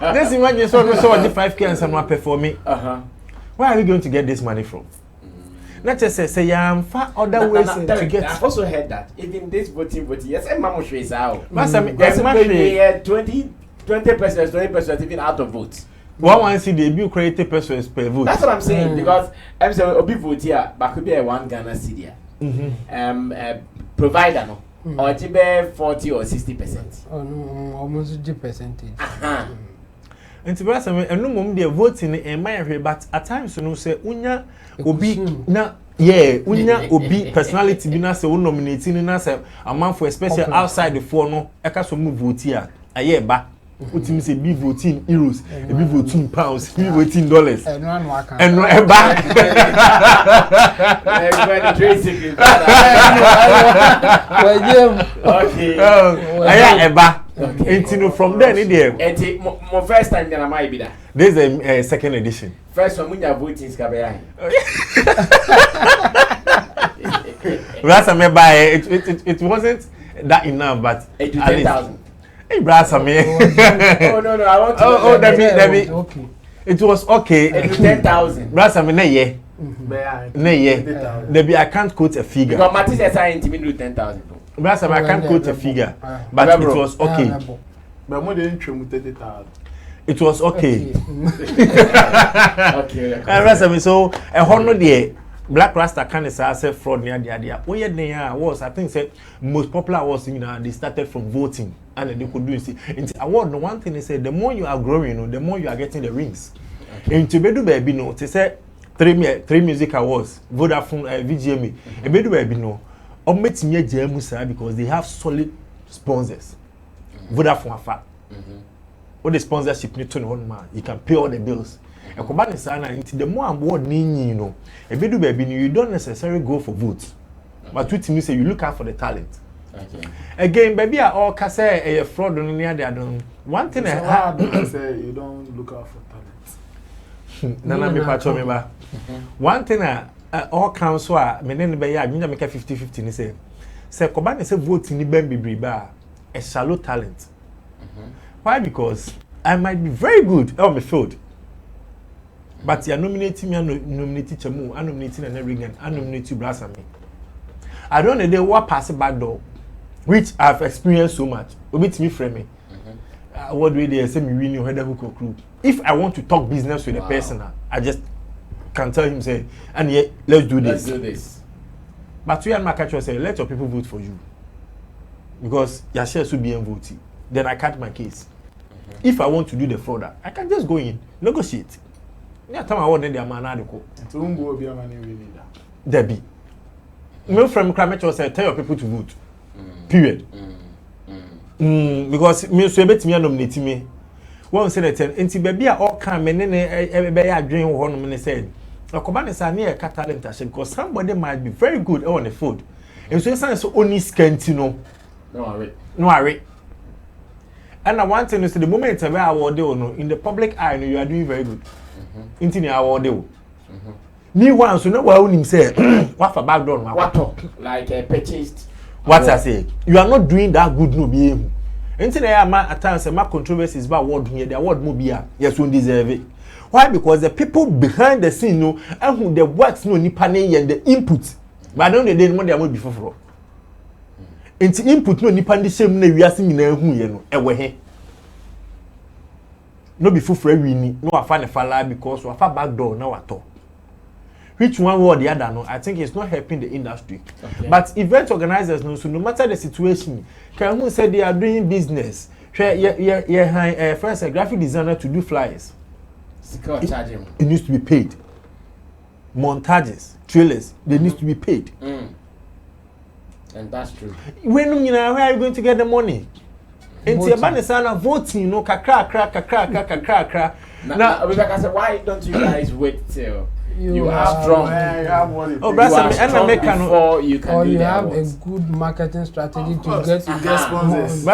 just imagine so the 5k and someone performing. Where are we going to get this money from? Not just say I'm far other ways to get. I've also heard that even this voting yes and mama shows out. Yes 20% 20% even out of votes. One see the bill created persons per vote. That's what I'm saying because I'm saying obi vote here but could be a 1 Ghana cedi. Provider no or jibe 40 or 60%. Oh no, almost 50%. And to be honest, no mum dey voting in my area, but at times you know say unya obi na unya obi personality bi na say we nominating na say a man for especially outside the four no e ka so move vote here aye ba utimi say be voting euros e be voting pounds be voting dollars And no aka and no e ba okay aye e ba Entino from there, and my first time that I might be there. This is a second edition. First one, when you are voting, Scabeai. Rasta me buy it wasn't that enough, but 10,000. Hey, Rasta me. Oh no, I want to. Oh, that be okay. It was okay. 10,000. Rasta me ne Debbie, I can't quote a figure. Because Matisse is saying to me do 10,000. I can't quote a figure, but it was okay. But more than 30,000. It was okay. Okay. And so a hundred year Blakk Rasta can say fraud near the idea. Oh yeah, they was I think say most popular awards they started from voting and then they could do it. Into award the one thing they say the more you are growing, the more you are getting the rings. Into bedu baby no, they say three music awards, Vodafone, VGMA. Bedu baby no. Because they have solid sponsors. Vodafone afa. All the sponsorship need to know man. You can pay all the bills. And come back and the more I'm bored, you know, if you do baby, you don't necessarily go for votes. But what you say, you look out for the talent. Okay. Again, baby, I all can say a fraud on the other. One thing I say you don't look out for talent. Nana me patch me ba. One thing all council menen be ya dwunya make 50-50 ni say koba ne say vote ni ban bibiri ba a shallow talent. Why? Because I might be very good on the field, but you nominating me, nominating Chamu, I nominating an Regan, I nominate you Brasami. I don't know they what pass back door, which I've experienced so much. Obit me framing. What do they say me win your head of crew? If I want to talk business with a person, I just can tell him say, and yet let's do this. Let's do this. But we and my catcher say, let your people vote for you, because your shares will be voting. Then I cut my case. If I want to do the fraud, I can just go in, negotiate. Yeah, time I want their man adequate. So who go be a man really that? Debbie. My friend Kramer say, tell your people to vote. Period. Because me so bet me nominate me. One say that enti baby a all can me ne be ya adwen ho no me say. Akoba ne say na e talent because somebody might be very good on the food. And so say so only scanty no. No worry. And one thing is the moment where award no in the public eye you are doing very good. Inti ni award Me one so no wa unim say what for back door what like purchased. What I say, you are not doing that good no be able. Until there are at times my controversies about what here the award mo bia yes won't deserve it. Why? Because the people behind the scene know and who the works no nipa ne and the input. But I don't know they want their before for. Into input no nipa the same na wiase nyina hu ye no ewe he. No be full we ni no afa ne fala because we afa back door na wato. Which one or the other, no, I think it's not helping the industry. Okay. But event organizers know, so no matter the situation, can who said they are doing business, first a graphic designer to do flyers. It needs to be paid. Montages, trailers, they need to be paid. And that's true. When you know where are you going to get the money? Into your banner sana voting, no kakra. Now, Rebecca said, why don't you guys wait till you are strong? Oh, before you can or do you that. have a good marketing strategy to get sponsors.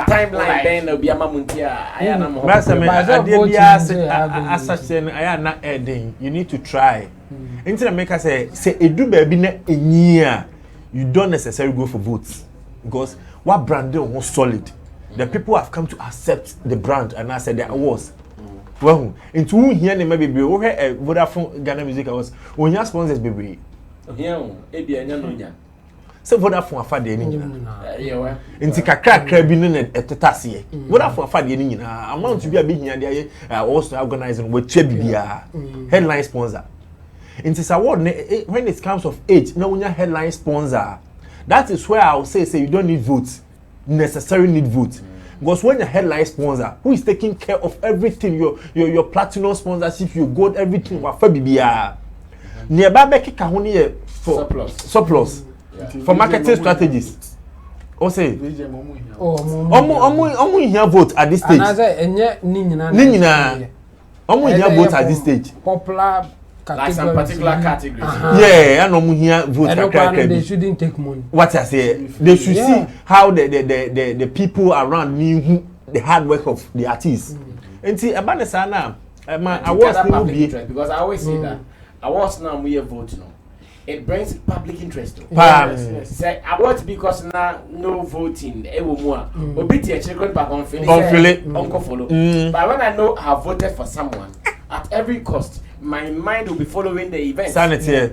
Timeline then will be a mamuntia. You need to try. Until America say edu baby na enyia, you don't necessarily go for votes because what brand was solid. The people have come to accept the brand and I said the awards. Well, into who here maybe be over a Vodafone Ghana Music Awards. When your sponsors be so Vodafone afa de ni. Into kakra bi no na etotase ye. Vodafone afa de ni nyina. Amount to be a big here they also organizing with bibia headline sponsor. Into this award when it comes of age, now when your headline sponsor, that is where I will say you don't need votes. Necessarily need votes. Because when your headline sponsor, who is taking care of everything, your platinum sponsorship, your gold, everything, what for BBR. Nearby Becky Kahuni for surplus. For marketing strategies. Or say Omu here vote at this stage. Nina Omu here vote at this stage. Popular like some particular categories. Yeah, and Omu here vote. They shouldn't take money. What I say, they should see how the people around me the hard work of the artists. And see about the sana, I was because I always say that I was now we vote no. It brings public interest. Say about because now no voting. Obiti a check back on uncle follow. But when I know I have voted for someone at every cost, my mind will be following the event. Sanity.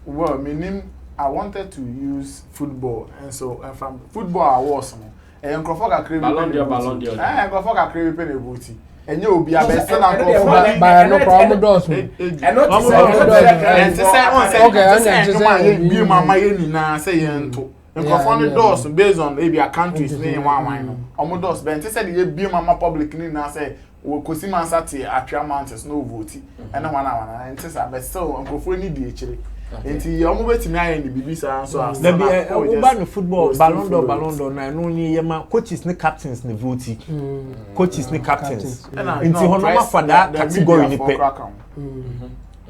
Well, meaning I wanted to use football, and so from football I was and Crawford crave Ballon d'Or. And Crawford crave penny booty. And you will be a best seller by no problem doors. And not okay, be my na saying to and Crawford doors based on maybe a country's name one wine. Omodos, but said you be mama public na say Kosima Sati Atria Mountains no vote. And one hour and says I bet so Uncle Free be actually. Until you almost me in the BBC so as there be a football Ballon d'Or na no ni yema coaches ne captains ne vote. Coaches ne captains. Until honor for that category ni pe.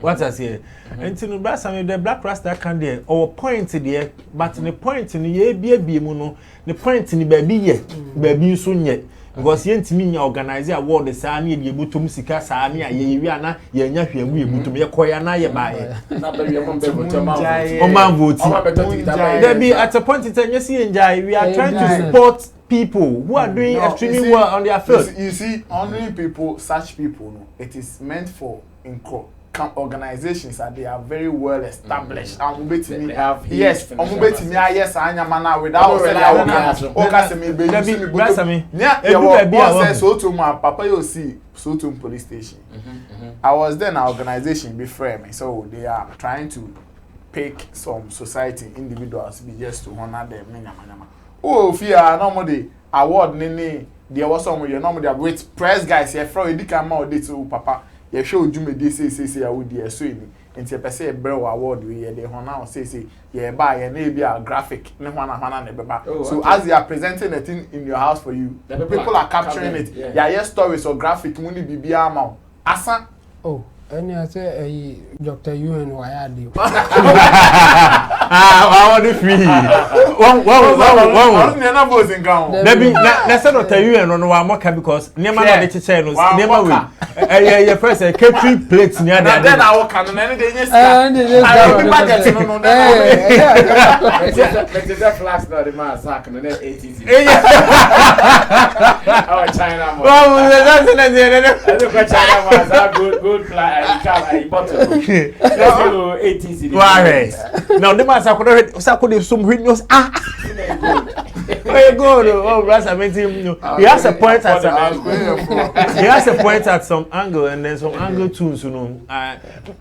What I say? Until no brass and the Blakk Rasta can there or point there but the point in ye be mu no the point in baby ye baby so nye. Because yentimi organize award saa na ye butum sika saa na ye wi ana ye nya hwemu ye butum ye koya na ye baaye na ba ye mom be butum o man vote there be at a point in time you see enjoy we are trying to support people who are doing extremely well on their field. You see honoring people, such people no, it is meant for organizations that they are very well established and they have yes yes anyamana without so to my papa you see so to police station. I was then an organization before me, so they are trying to pick some society individuals be just to honor them. Oh fear normally award nini there was some you normally with press guys here from edikama or to papa you show Jumedi say I would be so in the person bro award we the honor say yeah buy a maybe a graphic so as they are presenting a thing in your house for you people are capturing it yeah stories or graphic money be amount asa Any I say Dr. UN Wayadi. I want to free. One. Maybe that's not Dr. UN on one because Nema not the channels. Nema we. Yeah, first a catering plates near that. Then I walk on anything. Let's flash now the man sack on the ATC. Our China. That's good fly. I bottle. Let's go ATC. Now the man could some news. Oh, Rasta, he has a point at some angle and then some angle too.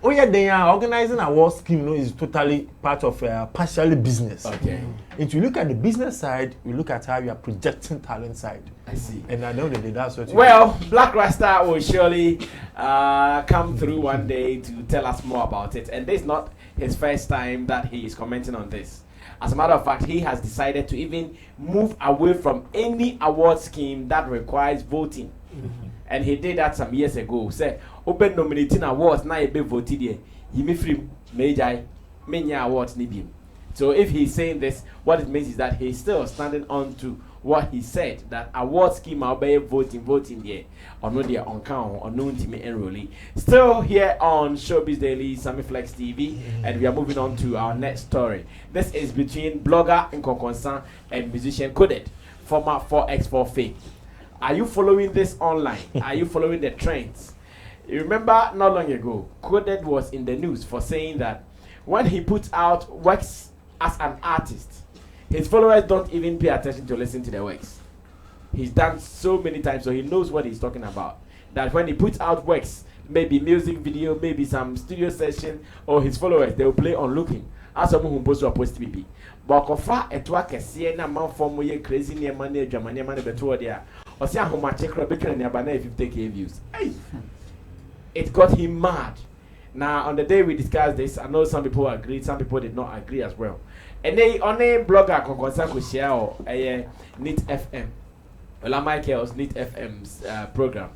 Oh yeah, they are organizing a war scheme. Is totally part of partially business. Okay. If you look at the business side, we look at how you are projecting talent side. I see. And I know that that's what. Well, Blakk Rasta will surely come through one day to tell us more about it. And this is not his first time that he is commenting on this. As a matter of fact, he has decided to even move away from any award scheme that requires voting. And he did that some years ago. Say, open nominating awards, now you be voted here. You may free major many awards nibium. So if he's saying this, what it means is that he's still standing on to what he said, that award scheme I'll be voting here. Or no dear on count or no to me enrollee. Still here on Showbiz Daily, Sammy Flex TV, and we are moving on to our next story. This is between blogger Konkonsa and musician Coded, former 4x4 fame. Are you following this online? Are you following the trends? You remember not long ago, Coded was in the news for saying that when he puts out works as an artist, his followers don't even pay attention to listen to the works. He's done so many times, so he knows what he's talking about. That when he puts out works, maybe music video, maybe some studio session, or his followers, they will play on looking. As someone who posts supposed to be. But kofa etwa kese na man form ye crazy near money, Germany money beto there. Or say how much check bacon near banana 50k views. Hey. It got him mad. Now on the day we discussed this, I know some people agreed, some people did not agree as well. And they on a blogger Konkonsa could share or a Neat FM. Well, Michael's Neat FM's program.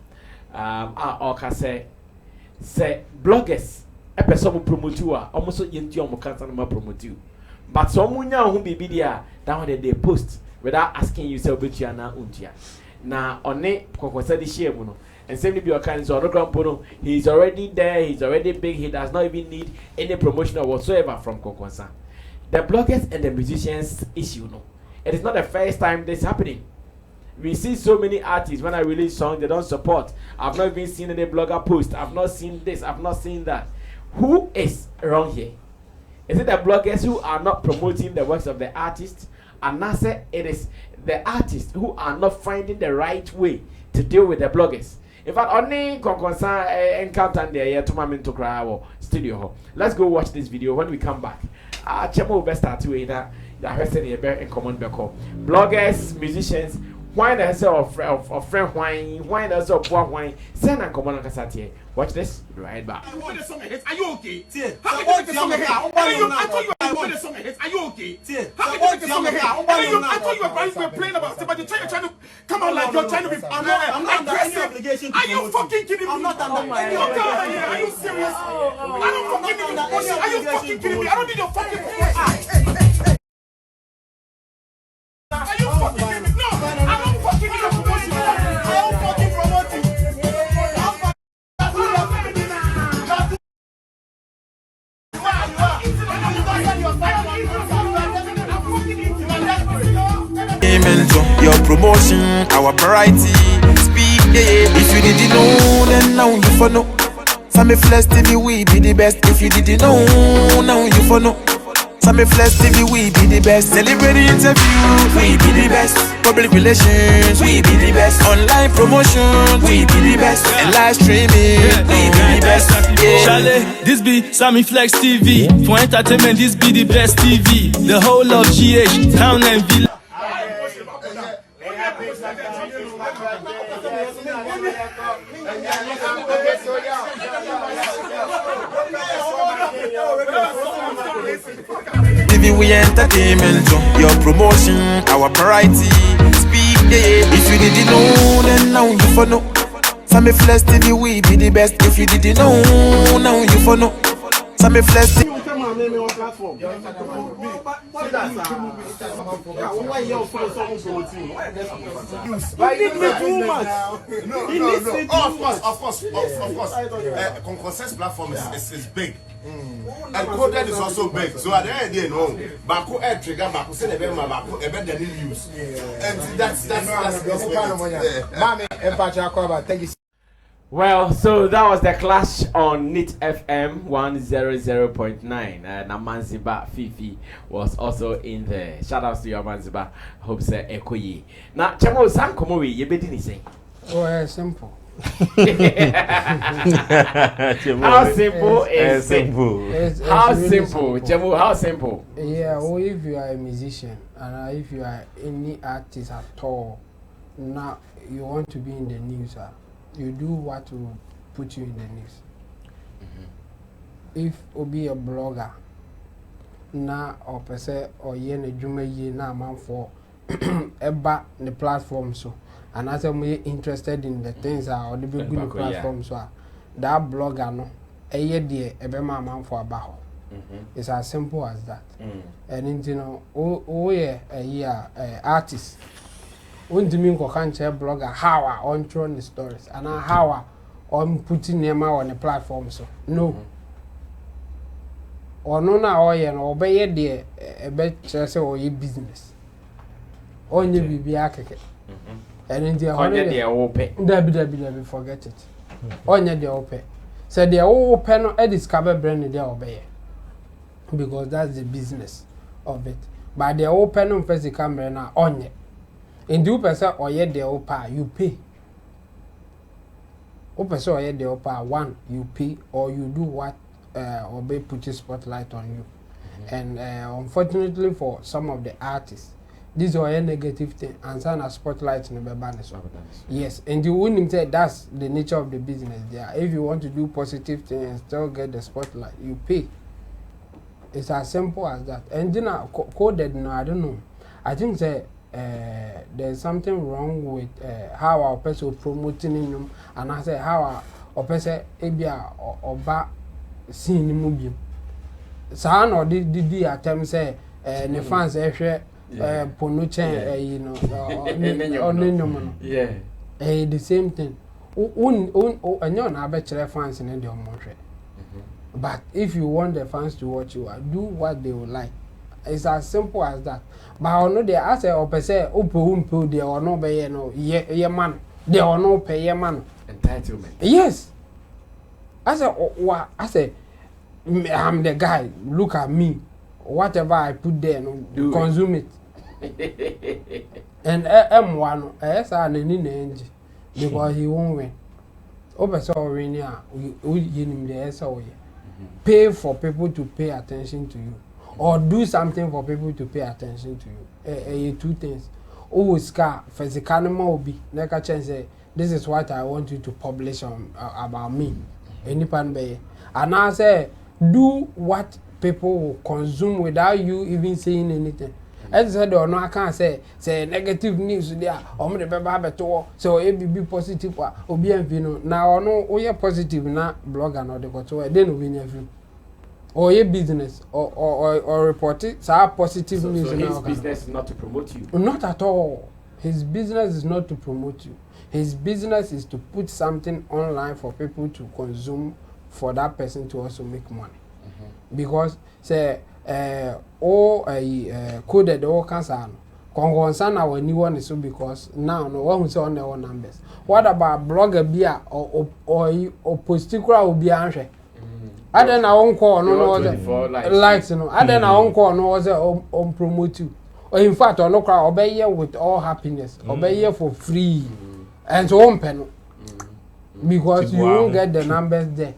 Say bloggers episode promote you almost yenti omo can't promote you. But someone now who be there that one they post without asking you self bet you na untia. Na on a Konkonsa this year no. And same be your kind so on he's already there, he's already big, he does not even need any promotion or whatsoever from Konkonsa. The bloggers and the musicians issue no. It is not the first time this happening. We see so many artists when I release songs they don't support. I've not even seen any blogger post. I've not seen this, I've not seen that. Who is wrong here? Is it the bloggers who are not promoting the works of the artists? And now say it is the artists who are not finding the right way to deal with the bloggers. In fact, only Konkonsa encounter there to my to cry our studio. Let's go watch this video. When we come back, Chemo best start to either in common beko. Bloggers, musicians, why does of friend why does of wine, send and common cassette. Watch this right back. Are you okay? How are you okay? I thought you were playing about it, but you're trying to come out like you're trying to be. I'm not under any obligation. Are you fucking kidding me? I'm not under my obligation. Are you serious? I don't fucking need your bullshit. Are you fucking kidding me? I don't need your fucking bullshit. Are you fucking kidding me? No, I don't fucking need your bullshit. I don't fucking promote you. Your promotion, our variety. Speak, if you didn't know, then now you for know. Sammy Flex TV, we be the best. If you didn't know, now you for know. Sammy Flex TV, we be the best. Celebrity interview, we be the best. Public relations, we be the best. Online promotion, we be the best. And live streaming, we be the best. Chalet, this be Sammy Flex TV. For entertainment, this be the best TV. The whole of GH, town and village. TV, we entertainment, your promotion, our variety. Speak, if you didn't know, then now you for know. Sammy Flex TV, we be the best. If you didn't know, now you for know. Sammy Flex TV. Platform. Why you follow someone promoting? Why you need too much? No. Of course. Konkonsa's platform is big. And coded is also big. So at the end, you know, Baku air trigger, Baku send a Baku, a better news. And that's thank you. Well, so that was the clash on NIT FM 100.9. Namanziba Fifi was also in there. Shout out to your Manziba. Hope say Ekoyi. Now, Chamo Sam Komowi, you be didn't say. Oh, simple. How simple is it? How really simple? Chamo, how simple? Yeah, well, if you are a musician and if you are any artist at all, now you want to be in the news, you do what will put you in the news. If you be a blogger, na or per se or yen juma ye na man for eba the platform so, and as I'm interested in the things or the big good platform so, that blogger no a year dear ebe man for a baho. It's as simple as that. And you know, oh yeah, a year artist. When do mean can't blogger how I on throwing the stories and how I'm putting them on the platform so no. Or no now or obey dear a bet or your business. On your BB and in the holiday open. Forget it. On your open. So they are open or discover brand they obey. Because that's the business of it. But they open on face the camera now on it. In 2% or yet the opa, you pay. Opa or yet the opa, one, you pay, or you do what or they put a spotlight on you. And unfortunately for some of the artists, this is a negative thing, and sign a spotlight in the banners. Yes, and you wouldn't say that's the nature of the business there. If you want to do positive things and still get the spotlight, you pay. It's as simple as that. And then coded, no, I don't know. I think that there's something wrong with how our person promoting him, and I say how our person ebia or ba seeing him movie. So no did attempt say the fans share ponuche you know on yeah the same thing. And you na be chere fans in the monthly. But if you want the fans to watch you, do what they would like. It's as simple as that. But I know they ask or per se, open they or no pay no ye man. They or no pay ye man. Entitlement. Yes. I say, I'm the guy. Look at me. Whatever I put there, no, consume it. And M1, yes, I need the because he won't win. Open so win here. We give him the SOE. Pay for people to pay attention to you. Or do something for people to pay attention to you. Two things. Scar, physical animal will be. Like a chance say, this is what I want you to publish on about me. Any pan bay. And I say, do what people will consume without you even saying anything. As I said, or no, I can't say negative news there. Or me the baby have a tour. So it be positive or be envino. Now, no, we are positive na blogger no the go then we never. Or your business or report it. So positive news. So his business is not to promote you. Not at all. His business is not to promote you. His business is to put something online for people to consume, for that person to also make money. Because say coded all cancer. Konkonsa na when you want so because now no one say on their own numbers. What about blogger beer or posticura will be answer? I then I won't call no likes no. I then I won't call no on promote you. Or in fact or no crowd obey here with all happiness. Obey here for free. And so on pen. Because you won't get the numbers there.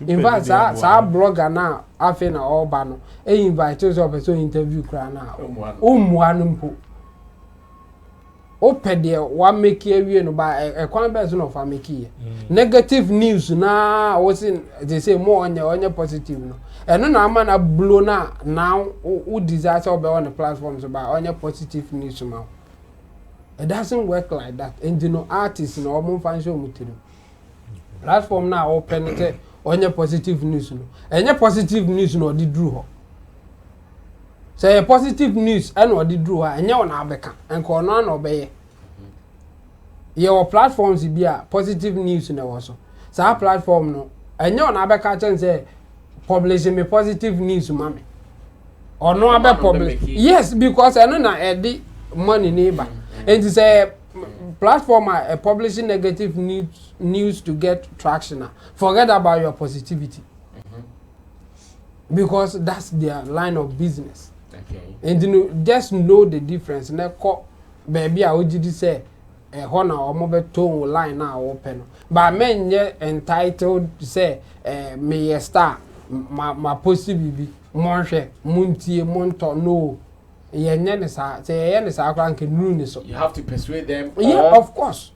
In fact, sa blogger now after na all bano. E invite us up so interview cry now. Umwanumpo. Open there one make here no by a conversion of make negative news na was in they say more on your positive no. And no man a blow now who disaster be on the platforms about on your positive news now. It doesn't work like that. And you know artists no more fan show material. platform now open it onye positive news no enye positive news no di dru ho say positive news and odi dru ho enye wona abeka enko no na obeye your platforms bi a positive news na wo so sa platform no enye wona abeka chen say publishing me positive news mami or no abe publish yes because I know na edi money neighbor and it's a platform publishing negative news to get traction. Forget about your positivity. Because that's their line of business. Okay. And you know, just know the difference. Baby, I would just say a honor or mobile tone line now open. But men yet entitled to say me a star my possibility monche muntie monto no. You have to persuade them. Yeah, of course.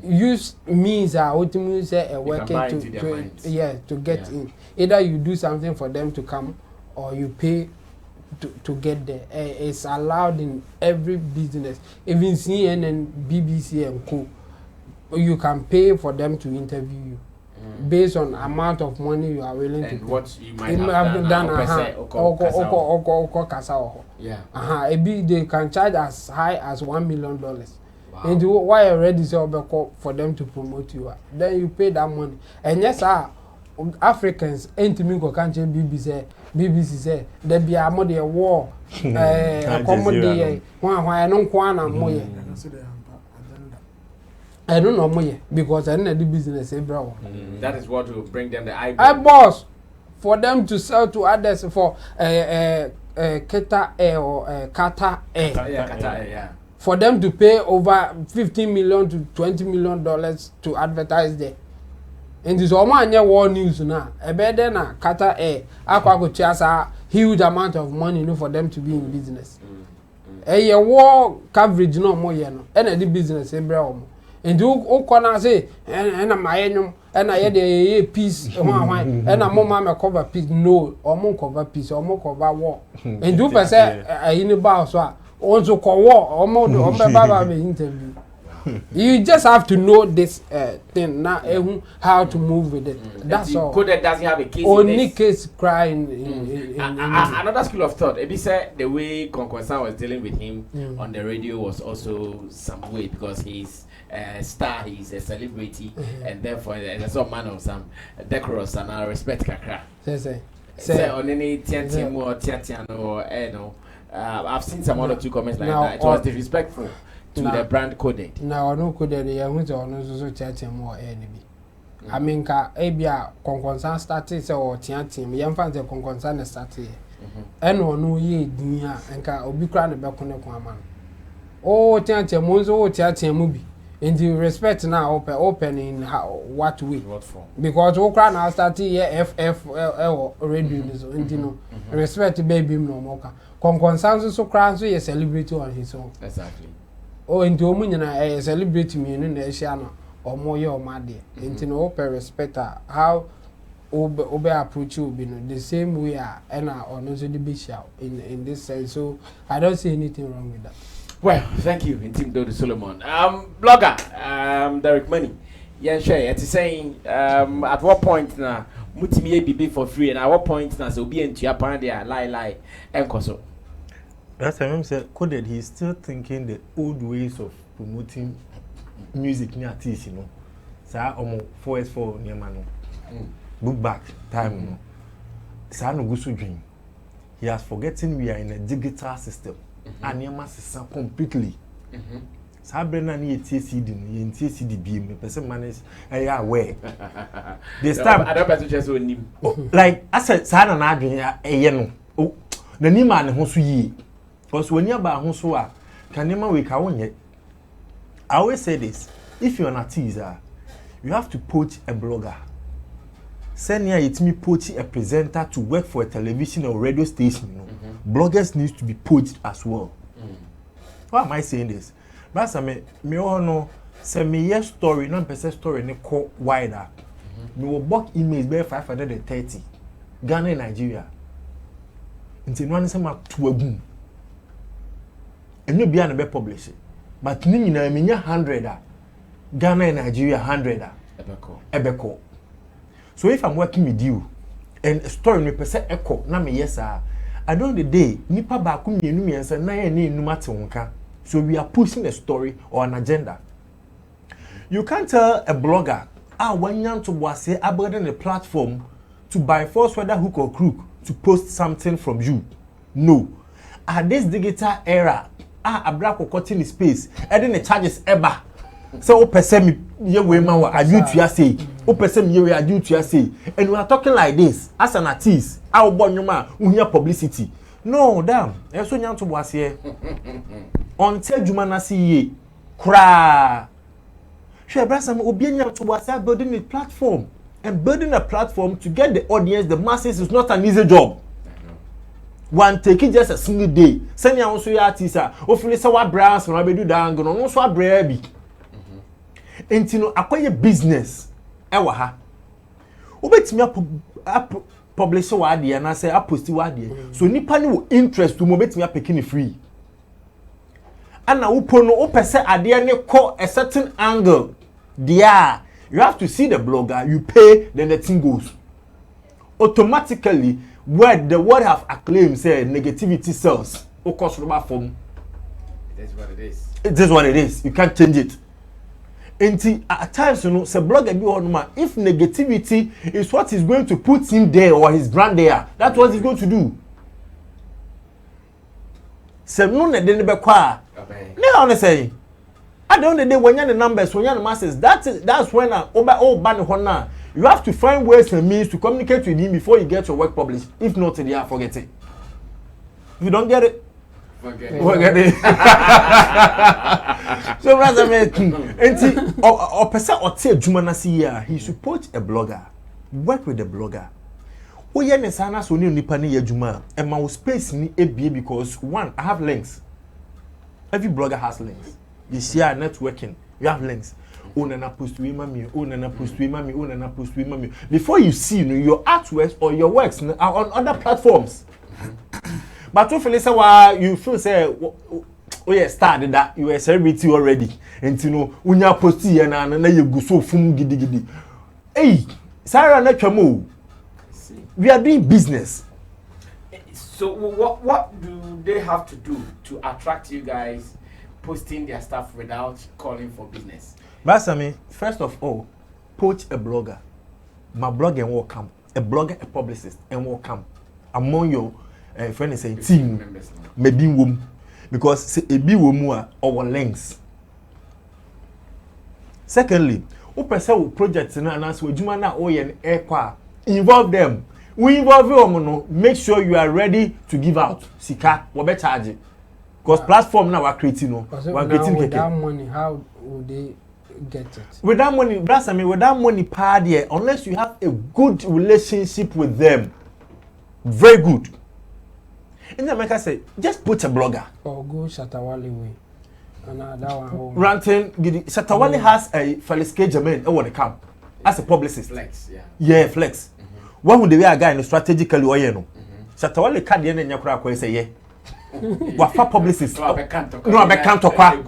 Use means ultimately say working to get in. Either you do something for them to come, or you pay to get there. It's allowed in every business, even CNN, BBC, and co. You can pay for them to interview you. Based on amount of money you are willing to pay. What you might have done. Yeah. They can charge as high as $1 million. Wow. And why already say for them to promote you? Then you pay that money. And yes, Africans ain't me go can't BBC say there be a more war. Accommodate why I don't want I don't know more because I know the business, bro. That is what will bring them the eyeballs for them to sell to others for Qatar Air or Qatar Air. Qatar Air, yeah. For them to pay over $15 million to $20 million to advertise there. And this all my war news now. A better than Qatar Air. I could chase a huge amount of money for them to be in business. A war coverage no more, and the business, bro. And do corner say and I'm and I had a piece and I'm more cover piece no or more cover piece or more cover war. And do per se in the bar so also call war or more interview. You just have to know this thing now how to move with it. That's all. Coded doesn't have a case. Only case crying another school of thought. Ebi said the way Konkonsa was dealing with him on the radio was also some way because he's star, he's a celebrity, and therefore there's a man of some decorous and I respect kakra. Say on any TNT or Tiatiano or no. I've seen some 1 or 2 comments like that. It was disrespectful to the brand coded. Now no coded the young so Tiatian more enemy. I mean Abia Konkonsa started or Tiantim, young fans of Konkonsa started. And no ye dunya and ka obi kra ne bekone kwaman. Oh Tiantim monzo Tiatian movie. In the respect now open in how what way? What form? Because Okra now started here FFL radio so you respect baby no more. Konkonsa so crown so a celebrity on his own. Exactly. Oh into omunyana a celebrity me no na ehia no omo ye omade. Into no open respect how obe approach you be no the same way and on so the be in this sense. So I don't see anything wrong with that. Well, thank you, Team Dodo Solomon. Blogger, Derek Money. Yeah, sure. It's saying, at what point now, Mutimi BB for free, and at what point now, so be into your pan there, lie, and so. That's why I'm saying, coded. He's still thinking the old ways of promoting music near artists, you know. So, 4S4 near man, look back time, you know. So, no go dream. He has forgotten we are in a digital system. And your mass completely. Sabrina near TCD, in TCD beam, the person manage aware. This time, I don't bet just with him. Like I said, Sana Nadrian, a yeno. Oh, the Nima and Hosu because when you're about Hosua, can never wake out yet. I always say this if you're an artist, you have to poach a blogger. Send here it's me poaching a presenter to work for a television or radio station. You know? Bloggers need to be poached as well. Why am I saying this? But me all know say me yes story, non person story ne call wider. Me will bulk emails by 530. Ghana and Nigeria. Until one is ma to a boom. And you be publish it. But ni na me 100 Ghana and Nigeria 100 Ebeko. So if I'm working with you and a story me pese echo na me yes at the end of the day nipa ba ku mienu miensa na ye ne enuma te wonka. So we are pushing a story or an agenda. You can't tell a blogger when you to was abandon a platform to by force whether hook or crook to post something from you. No. At this digital era, a black or cutting in space, adding the charges ever. So o person me ye we man wa adu to say. O person me ye we adu to say. And we are talking like this as an artist. How born nyoma we publicity. No, damn. E so nyan to was here. Until Juma na see ye. Kra. Sure, brother, obi nyan to was building a platform. And building a platform to get the audience, the masses is not an easy job. One take it just a single day. Send you also your artist. Hopefully, so what brands and I be do that. Go no so what brand. And you know, acquire business. Ewa ha. Ubet me publish what idea and I say I post what idea. So nipa no interest to mobet me picking free. And now upono opese idea ne call a certain angle. There, you have to see the blogger. You pay, then the thing goes. Automatically, where the word have acclaimed say negativity sells. Of course, form. It is what it is. It is what it is. You can't change it. And at times, you know, say blogger be on man. If negativity is what he's going to put him there or his brand there, that's what he's going to do. Say no, ne dey be kwa. No, honestly. At the end of the day, when you're the numbers, when you're the masses, that's when you have to find ways and means to communicate with him before you get your work published. If not, they forget it. If you don't get it, forget it. So, rather than or person or say Jumanasi, he supports a blogger, work with a blogger. Oh, yeah, Nesana so ni pani Juma, and my space ni ABA because one, I have links. Every blogger has links. You share networking, you have links. Post to mami, post to mami, post to mami. Before you see your artworks or your works are on other platforms. But if you feel say, oh yeah, started that you are a celebrity already, and you know when you post and then you go so fum gidi gidi. Hey, Sarah Nachamo, we are doing business. So what do they have to do to attract you guys? Posting their stuff without calling for business. Basami, first of all, poach a blogger. My blogger will come. A blogger, a publicist, and will come among your friends and team. Maybe womb because a be womb or links. Secondly, who pursue projects and announce with Jumana Oye and Equa. Involve them. We involve you. Make sure you are ready to give out. Sika, what better charge? Because platform now are creating with that money, how would they get it? With that money, with that money part here, unless you have a good relationship with them, very good. In America, say just put a blogger. Or go Shatawale way. Another one. Ranting, Shatawale has a Feliske Jermaine over the camp as a publicist. Flex, yeah. Yeah, flex. One would be a guy in strategically or you know. Shatawale can't end in your crack say yeah. Wafa publicist no abekanto kwa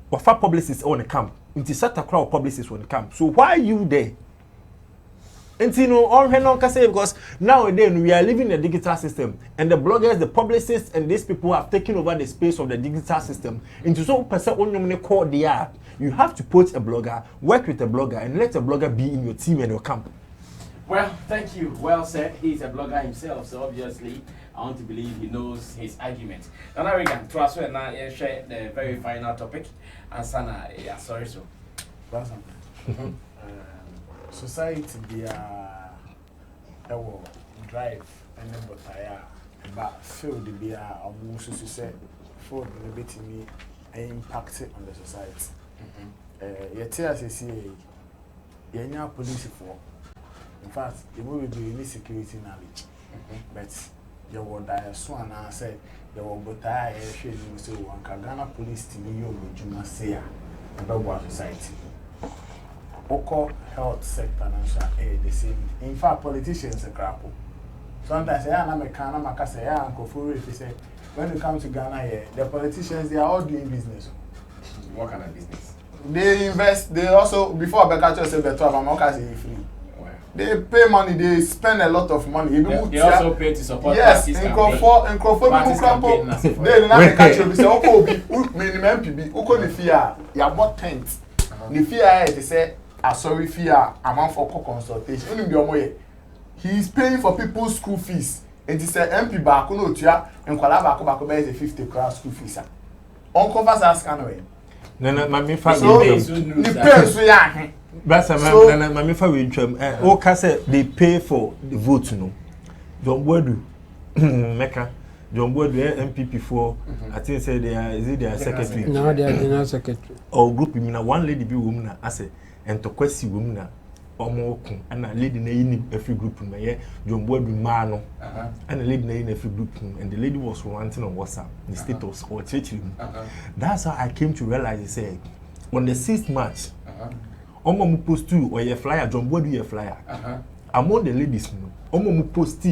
wafa publicist on the camp until set a crowd publicist on the camp. So why are you there? And you know all no can say because nowadays we are living in a digital system and the bloggers, the publicists and these people have taken over the space of the digital system. Into so person only call the app. You have to put a blogger, work with a blogger and let a blogger be in your team and your camp. Well, thank you. Well said. He's a blogger himself, so obviously I want to believe he knows his argument. Now we can trust and now share the very final topic. And Sana, yeah, sorry, so. Society be drive and then but feel the be almost to say for the bit me impact on the society. Yet as I see, you're police for. In fact, the movie be any security knowledge, but you would die so and I said you will go die. So one Ghana police to me, you must say about society. Oko health sector and the same. In fact, politicians are crapple. Sometimes I'm a can, I'm a say, Uncle Furu, if you say when you come to Ghana here, the politicians they are all doing business. What kind of business? they invest. They also before Becca say better, Mamoka say free. They pay money. They spend a lot of money. They also pay to support parties campaign. Yes, in Crawford, they not catch you. Say, okay, minimum PB. Uko ni fear. Ya bought tent. Ni fear. They say, sorry fear. Amount for consultation. Only be omoye. He is paying for people's school fees. And he said, MP back no tia. And kwala back buy the 50 crown school fees. Konkonsa ask anyway. No, my father. So the parents we are. But my father will trim. Oh, Kase, they pay for the vote, no. John Bodu, Mecca, John Bodu, MPP for. I think say they are. Is it their secretary? No, they are general secretary. Or group me na one lady be woman. I say, and to question woman. Omo kun and a lady in every group in my John Bodu Mano and a lady in every group and the lady was ranting on WhatsApp the status or teaching. That's how I came to realize. He said on the 6th March Omo mu post two or your flyer John Bodu your flyer among the ladies Omo mu post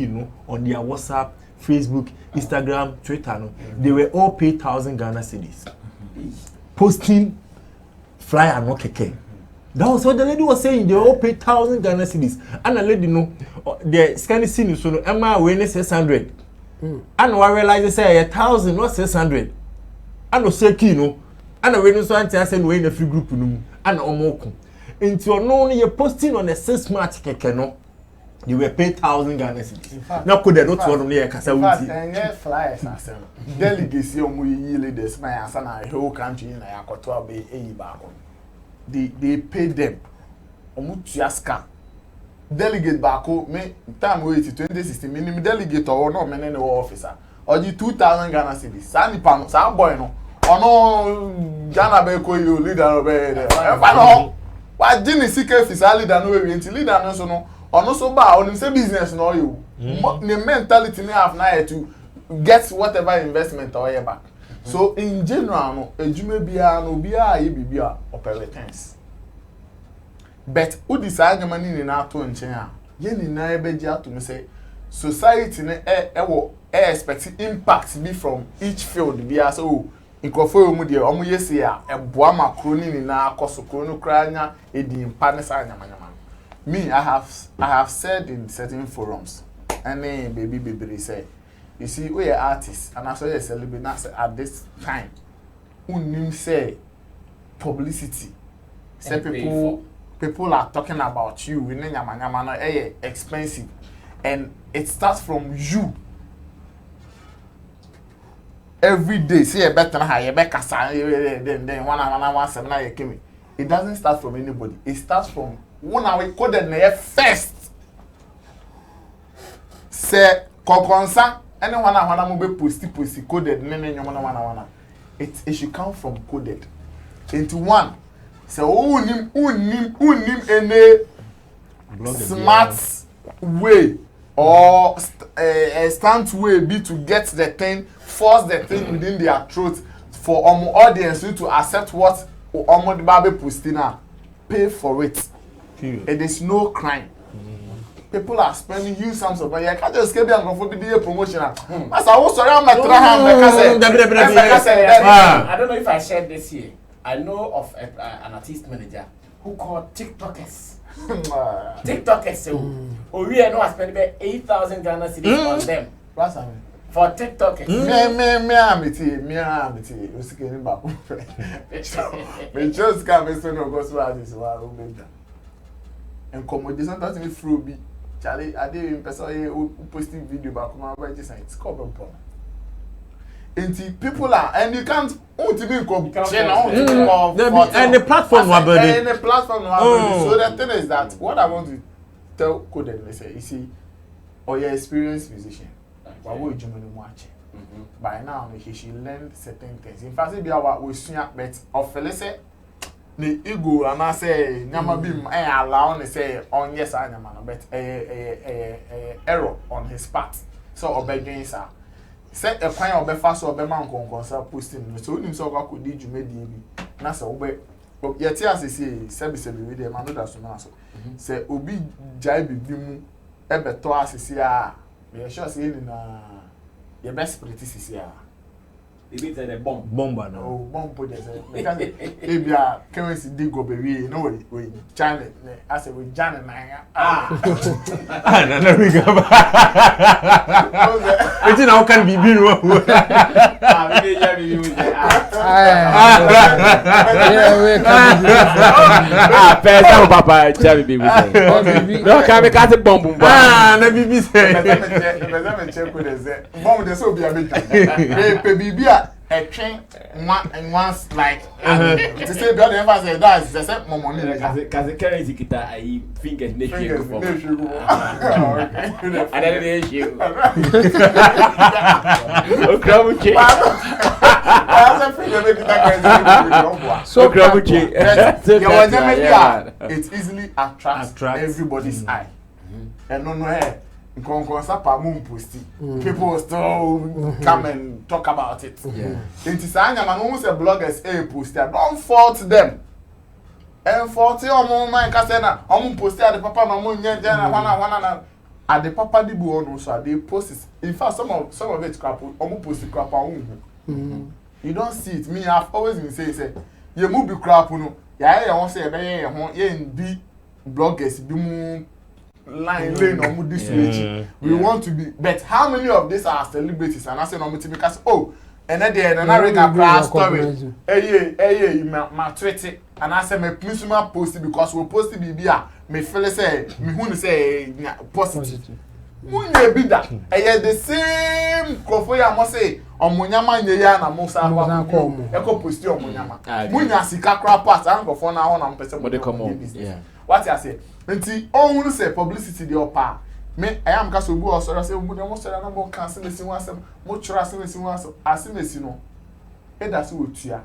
on their WhatsApp, Facebook, Instagram, Twitter they were all paid 1,000 Ghana cedis posting flyer no keke. That was what the lady was saying. They all pay 1,000 Ghana cedis. And the lady the scanning scene so Emma when 600. And I realized they say 1,000 not 600. And no say kino. And I when so anti say we in a free group no. And omoko. Into no you posting on the 6 March keke no. You were paid 1,000 Ghana cedis. Now could they not one near Kasa wuti. And flyers asem. Delegacy omo yi leaders my answer na whole country na yakoto abe eyi ba ko. They pay them. Omutuaska. Delegate bako me time wait 2016 minimum delegate or no men any officer. Or the 2,000 Ghana cedis. Sani pano, sa boy no. Ono Ghana be ko you leader be there. Pano. Wa jini sike officer leader no we until leader no so no. Ono so ba onim say business no you. The mentality ne have na to get whatever investment or back. So in general, no, ejume bia no bia ye bibia operations. But who decide money ni na to nchen a ye ni na ebeji ato me say society ne expect impact be from each field bia so inkofo mu de omo yesi a eboa makroni ni na akoso krono kranya edi mpa ne sa nyamanyama. Me I have said in certain forums and baby say you see, we are artists, and I saw you celebrate at this time. Unim say publicity. Say people are talking about you. We need nyama expensive, and it starts from you. Every day, see a better na you better then one seminar you came. It doesn't start from anybody. It starts from one hour coded na first. Say Konkonsa. Anyone I want to be posty coded, it should come from coded. Into one. So unim any smart way or a stunt way be to get the thing, force the thing within their throat for audience to accept what the baby postina. Pay for it. It is no crime. People are spending huge sums of money. I can't just get them for the promotion. As I was sorry, I'm not I don't know if I shared this here. I know of an artist manager who called TikTokers. TikTokers. Oh, we know I spent about 8,000 Ghana cedis on them. For TikTokers. Me, I'm getting back. Me just can't be so no gospel artist. And accommodation that's me through. Charlie, I did in person who posting video back on my website. It's called problem. And people are, and you can't and the platform and the platform. So the thing is that what I want to tell Coded, let's say, you see, or your experienced musician, what would you watch? By now, he should learn certain things. In fact, if you are with but of let's say. The ego and I say nyama bim allow and say on yes I am but error on his part. So obey sir. Set a fine or be fast or be man Konkonsa posting so him so I could did you made the na say obey yet as say service with them and that's so say obi jai bibi mu ebe to asisi a me sure say na your best practice is here. It is a bomb. Bomba no. Oh, bomb put this. Because if you are currency dig go baby, you know we China. I say we Jan and Ah, no we go. It's now can be been wrong. Papa, Jerry be with no, can we cut a bomb? Ah, let me say. Bomb the so be a bit. Baby, a train once like to say the other say that is the more money. Because the currency guitar, I fingers make you go for. And then the issue. So it easily attracts everybody's eye. And no hey, Konkonsa pa mum posti. People will still come and talk about it. It is anya man who say bloggers post don't fault them. And 40 omo man ka say na omo post at the papa no mo nya na at the papa di bu on so they post it. In fact some of it crap omo post crap on. You don't see it. Me I've always been say you move be crap no. Ya won say be ho ye be bloggers be mu line on this way. We want to be, but how many of these are celebrities? And I say no because and then I read a story. Hey, my Twitter, and I say me please my post it because we post it me feel say me who say positive. Munye be that. The same crofo I must say omunyama nyeya na musa kwa eko post omunyama. Munya sika crap pass and go for now on person what they come on. Yeah. What I say? Nti on say publicity dey opa me I am kaso bu osoro say mu dem osoro na mo kan se mesi wasem mo chura se mesi wasem asemesi no e da so otua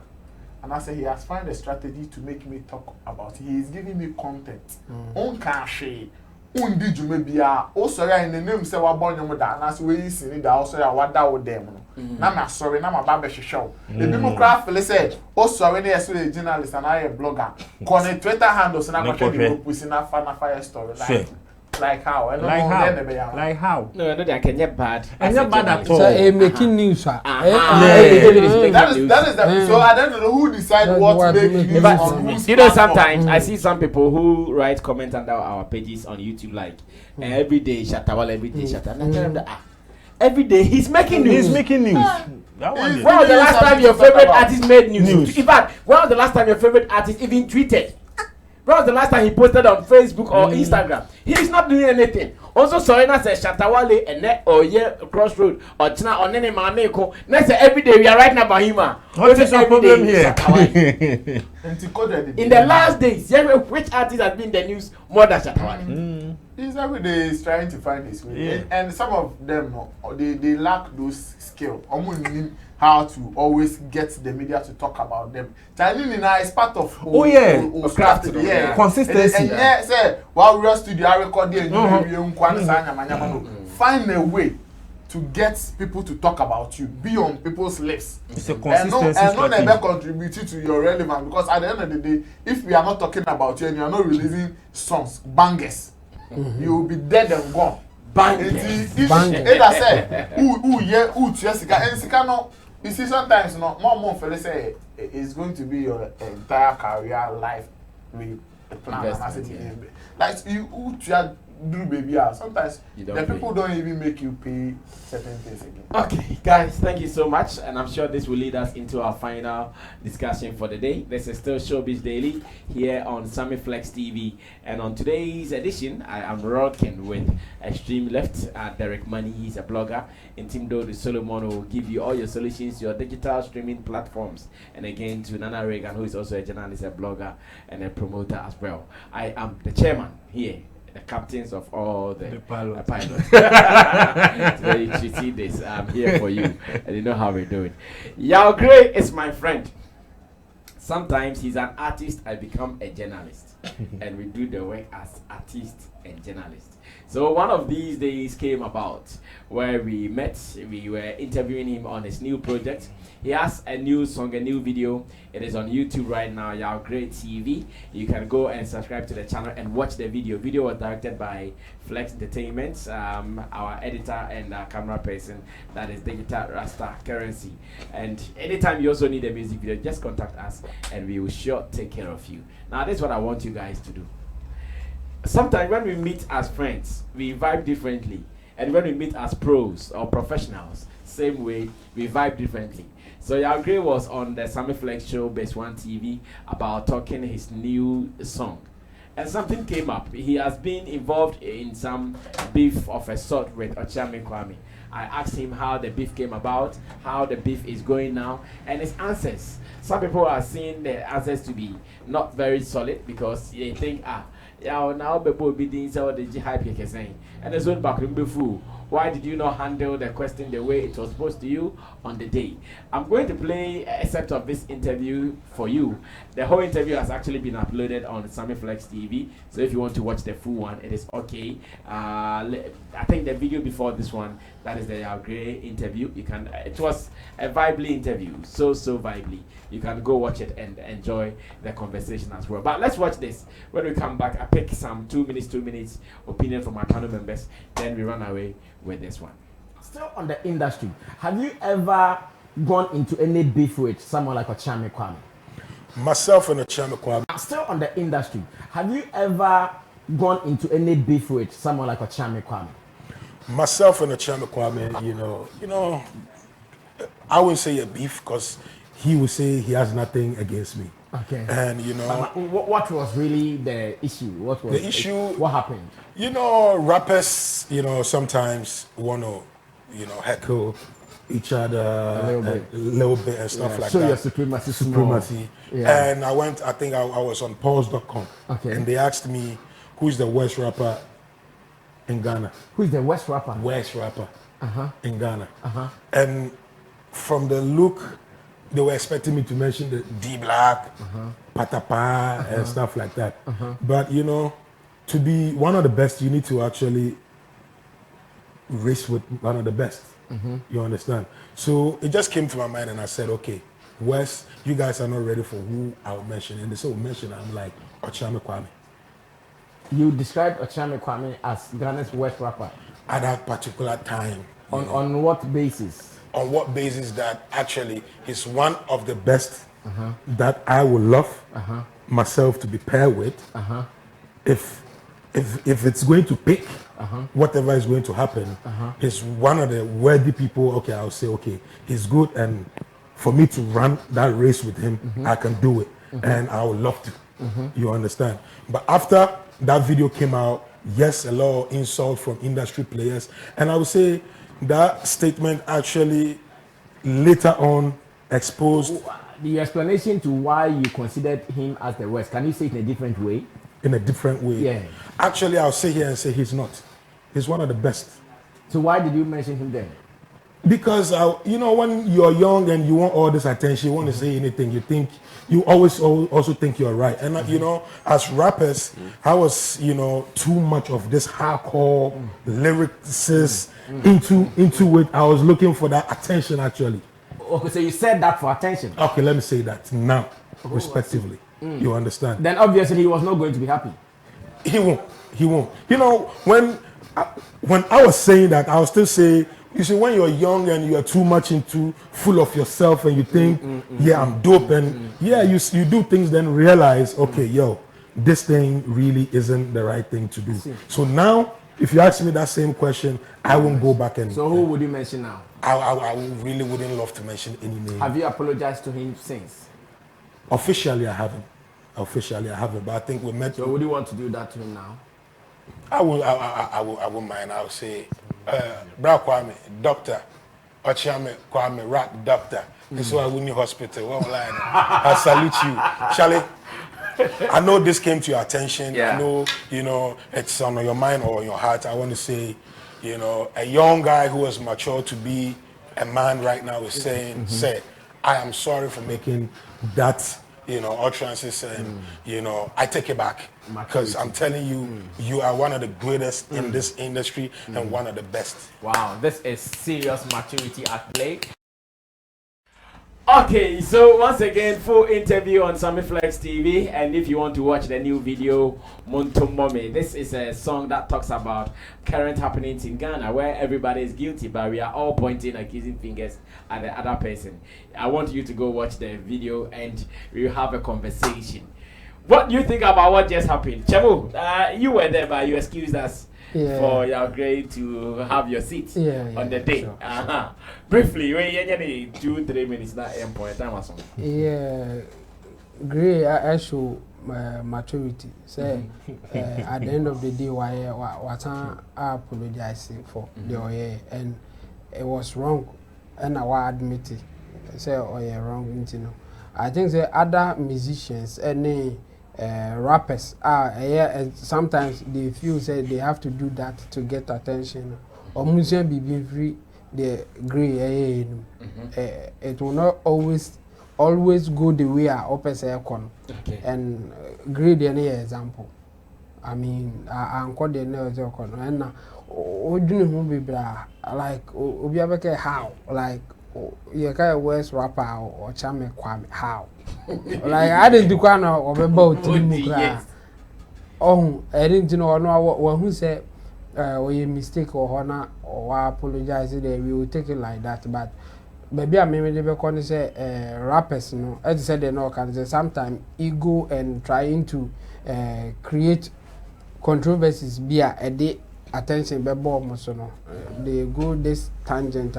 and I say he has found a strategy to make me talk about it. He is giving me content on kan hwe undi jume bia osoro ya in the name say wa bonyo mo da na so we sini da osoro ya wada wo dem no na ma sorry na ma ba be hwehwe ebi mo craft feel say osoro na yeso a journalist and I a blogger connect Twitter handles na ko dey post na fire story like how like how no they can get bad and not bad at all so making news that is so I don't know who decide what to make news. You know sometimes I see some people who write comments under our pages on YouTube like every day Shatawal every day Shatawal and I tell them that every day he's making news. That one when was the last time your favorite artist made news? In fact, when was the last time your favorite artist even tweeted? When was the last time he posted on Facebook or Instagram? He is not doing anything. Also, Sorena says Shatawale and or Crossroad or China or Nene Mameko. Next every day we are writing about him. What is your problem here? In the last days, which artist has been in the news more than Shatawale? He's every day is trying to find his way, and some of them they lack those skills. How to always get the media to talk about them. Chinese is part of consistency. And say while we are studio, I record find a way to get people to talk about you, be on people's lips. It's a consistency and not never contributing to your relevance because at the end of the day, if we are not talking about you and you are not releasing songs, bangers, you will be dead and gone. Bangers. You see, sometimes more fellas say it's going to be your entire career life with a plan. Like you do baby. Sometimes the people don't even make you pay certain things again. Okay, guys, thank you so much, and I'm sure this will lead us into our final discussion for the day. This is still Showbiz Daily here on Sammy Flex TV, and on today's edition, I am rocking with Extreme Left, Derek Money. He's a blogger, and Tim Doe Solomon will give you all your solutions, your digital streaming platforms, and again to Nana Reagan, who is also a journalist, a blogger, and a promoter as well. I am the chairman here. The captains of all the pilots. Today you see this. I'm here for you, and you know how we're doing. Yao Gray is my friend. Sometimes he's an artist. I become a journalist, and we do the work as artist and journalist. So one of these days came about where we met. We were interviewing him on his new project. He has a new song, a new video. It is on YouTube right now, Y'all Great TV. You can go and subscribe to the channel and watch the video. Video was directed by Flex Entertainment, our editor and camera person, that is Digital Rasta Currency. And anytime you also need a music video, just contact us and we will sure take care of you. Now, this is what I want you guys to do. Sometimes when we meet as friends, we vibe differently. And when we meet as pros or professionals, same way, we vibe differently. So Y'all Great was on the Sammy Flex show, Base One TV, about talking his new song. And something came up. He has been involved in some beef of a sort with Okyeame Kwame. I asked him how the beef came about, how the beef is going now, and his answers. Some people are seeing the answers to be not very solid because they think, yeah, now people will be doing so the hype you're saying. And there's one back before. Why did you not handle the question the way it was supposed to you on the day? I'm going to play a excerpt of this interview for you. The whole interview has actually been uploaded on Sammy Flex TV. So if you want to watch the full one, it is okay. I think the video before this one, that is the Y'all Great interview. You can. It was a vibely interview, so vibely. You can go watch it and enjoy the conversation as well. But let's watch this. When we come back, I pick some 2 minutes opinion from our panel members. Then we run away with this one. Still on the industry, have you ever gone into any beef with someone like Okyeame Kwame? Myself and Okyeame Kwame. Still on the industry, have you ever gone into any beef with someone like Okyeame Kwame? Myself and Okyeame Kwame, you know, I wouldn't say a beef because he would say he has nothing against me. Okay. And what was really the issue? What was the issue? What happened? Rappers, sometimes want to, heckle each other a little bit and stuff like that. Show your supremacy. Yeah. And I think I was on pulse.com. Okay. And they asked me, who's the worst rapper in Ghana? Who's the worst rapper? Worst rapper in Ghana. And from the look, they were expecting me to mention the Blakk, Patapa, and stuff like that. But to be one of the best, you need to actually race with one of the best. You understand? So it just came to my mind, and I said, okay, West, you guys are not ready for who I'll mention. And they said, mention. I'm like, Okyeame Kwame. You described Okyeame Kwame as Ghana's worst rapper at that particular time. On what basis? On what basis that actually he's one of the best that I would love myself to be paired with. If it's going to pick whatever is going to happen, he's one of the worthy people. Okay, I'll say okay, he's good, and for me to run that race with him, I can do it, and I would love to. You understand? But after that video came out, yes, a lot of insult from industry players, and I would say that statement actually later on exposed the explanation to why you considered him as the worst. Can you say it in a different way? In a different way. Yeah. Actually, I'll say here and say he's not. He's one of the best. So why did you mention him then? Because when you're young and you want all this attention, you want to say anything, you always also think you're right. And as rappers, I was too much of this hardcore lyricist into it. I was looking for that attention actually. Okay, so you said that for attention. Okay, let me say that now, respectively. You understand? Then obviously he was not going to be happy. He won't. When I was saying that, I was still saying, you see, when you're young and you are too much full of yourself and you think, yeah, I'm dope, and you do things, then realize, okay, this thing really isn't the right thing to do. So now, if you ask me that same question, I won't go back and. So who would you mention now? I really wouldn't love to mention any name. Have you apologized to him since? Officially, I haven't. But I think we met. So would you want to do that to him now? I wouldn't mind. I would say, Blakk Kwame, doctor, Okyeame Kwame, rap doctor. This is why we need hospital. I salute you, Charlie. I know this came to your attention. I know, it's on your mind or your heart. I want to say, a young guy who is mature to be a man right now is saying, I am sorry for making that you know, utterances, and you know, I take it back because I'm telling you, you are one of the greatest in this industry and one of the best. Wow, this is serious maturity at play. Okay, so once again, full interview on Sammy Flex TV, and if you want to watch the new video, Monto Mome, this is a song that talks about current happenings in Ghana where everybody is guilty, but we are all pointing accusing fingers at the other person. I want you to go watch the video and we'll have a conversation. What do you think about what just happened? Chemu, you were there, but you excused us for your grade to have your seat on the day. Sure. Briefly, we 2-3 minutes that point. Yeah, great. I show maturity. Say at the end of the day, what I apologizing for the and it was wrong, and I admit it. Say wrong, you know. I think the other musicians and rappers sometimes they feel say they have to do that to get attention. Or musician be free. The grey it will not always go the way I open say and grey the example. I mean I'm called the example and like obi how like you can West rapper or Chame Kwame how like I didn't do kind of about oh I didn't know no who said or a mistake or honor or apologize, we will take it like that. But maybe I maybe they can say rappers, no, as I said, they know can say sometimes ego and trying to create controversies be a day attention by bomb so no they go this tangent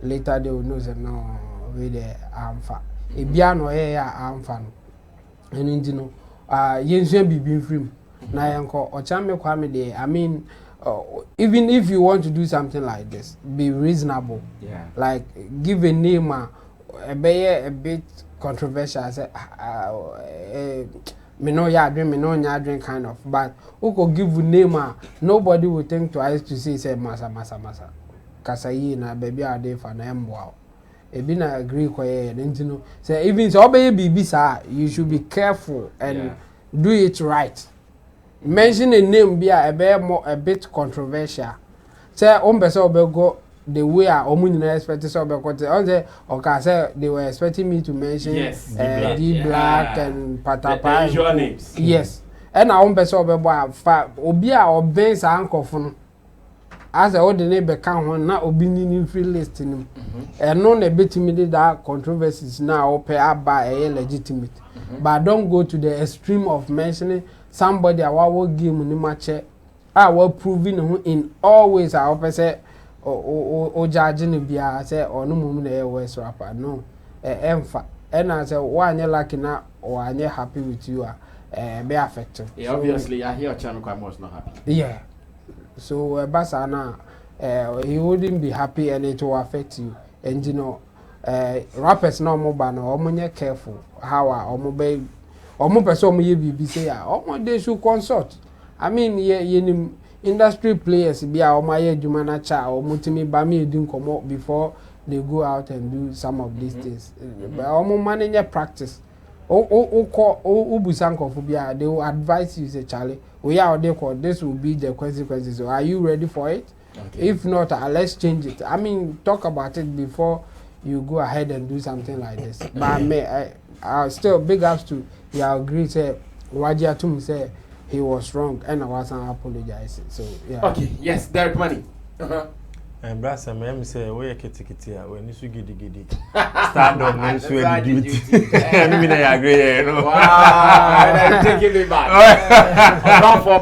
later they will know that no with the amfa a piano amfa and you know yensu be free na yanko Okyeame Kwame dey I mean even if you want to do something like this, be reasonable. Yeah. Like give a name a bit controversial. Say, me know ya drink kind of. But who could give a name? Nobody will think twice to say masa. Kasayi na baby are there for na embo. E be na agree kwaye. Then you know, say even so obey bibi sir, you should be careful and do it right. Mention a name be a bit controversial. Say go the way I expected so say they were expecting me to mention Blakk and Patapa usual names. Yes. And I obi a oben sa ankofo as a the neighbor can one na obi ni free list him. And no na betimi that controversies now pay by a legitimate. But don't go to the extreme of mentioning somebody I will give me match. I will proving in all ways. I will say or judging be I say or no moment the West rapper no empha and I say why you lucky now or I happy with you be affected. Yeah, obviously I hear Okyeame Kwame was not happy. Yeah, so Basana he wouldn't be happy and it will affect you. And you know rappers no more ban or careful how or mobile. Omo person mo ye bibi say omo they should consult. I mean ye industry players be omo ye adwuma na cha omo timi ba me edin komo before they go out and do some of these things. But omo manage practice. O busan for bia they will advise you say Charlie, we are there this will be the consequences. So are you ready for it? Okay. If not, let's change it. I mean talk about it before you go ahead and do something like this. But I still big ups to I agree say Wajia to me say he was wrong and I wasn't apologizing. So yeah. Okay, yes, Derek Money. And brasa me say we kiti we ni su gidi. Stand up and su duty. Me na agree no. Wow, I'm taking it back. Round for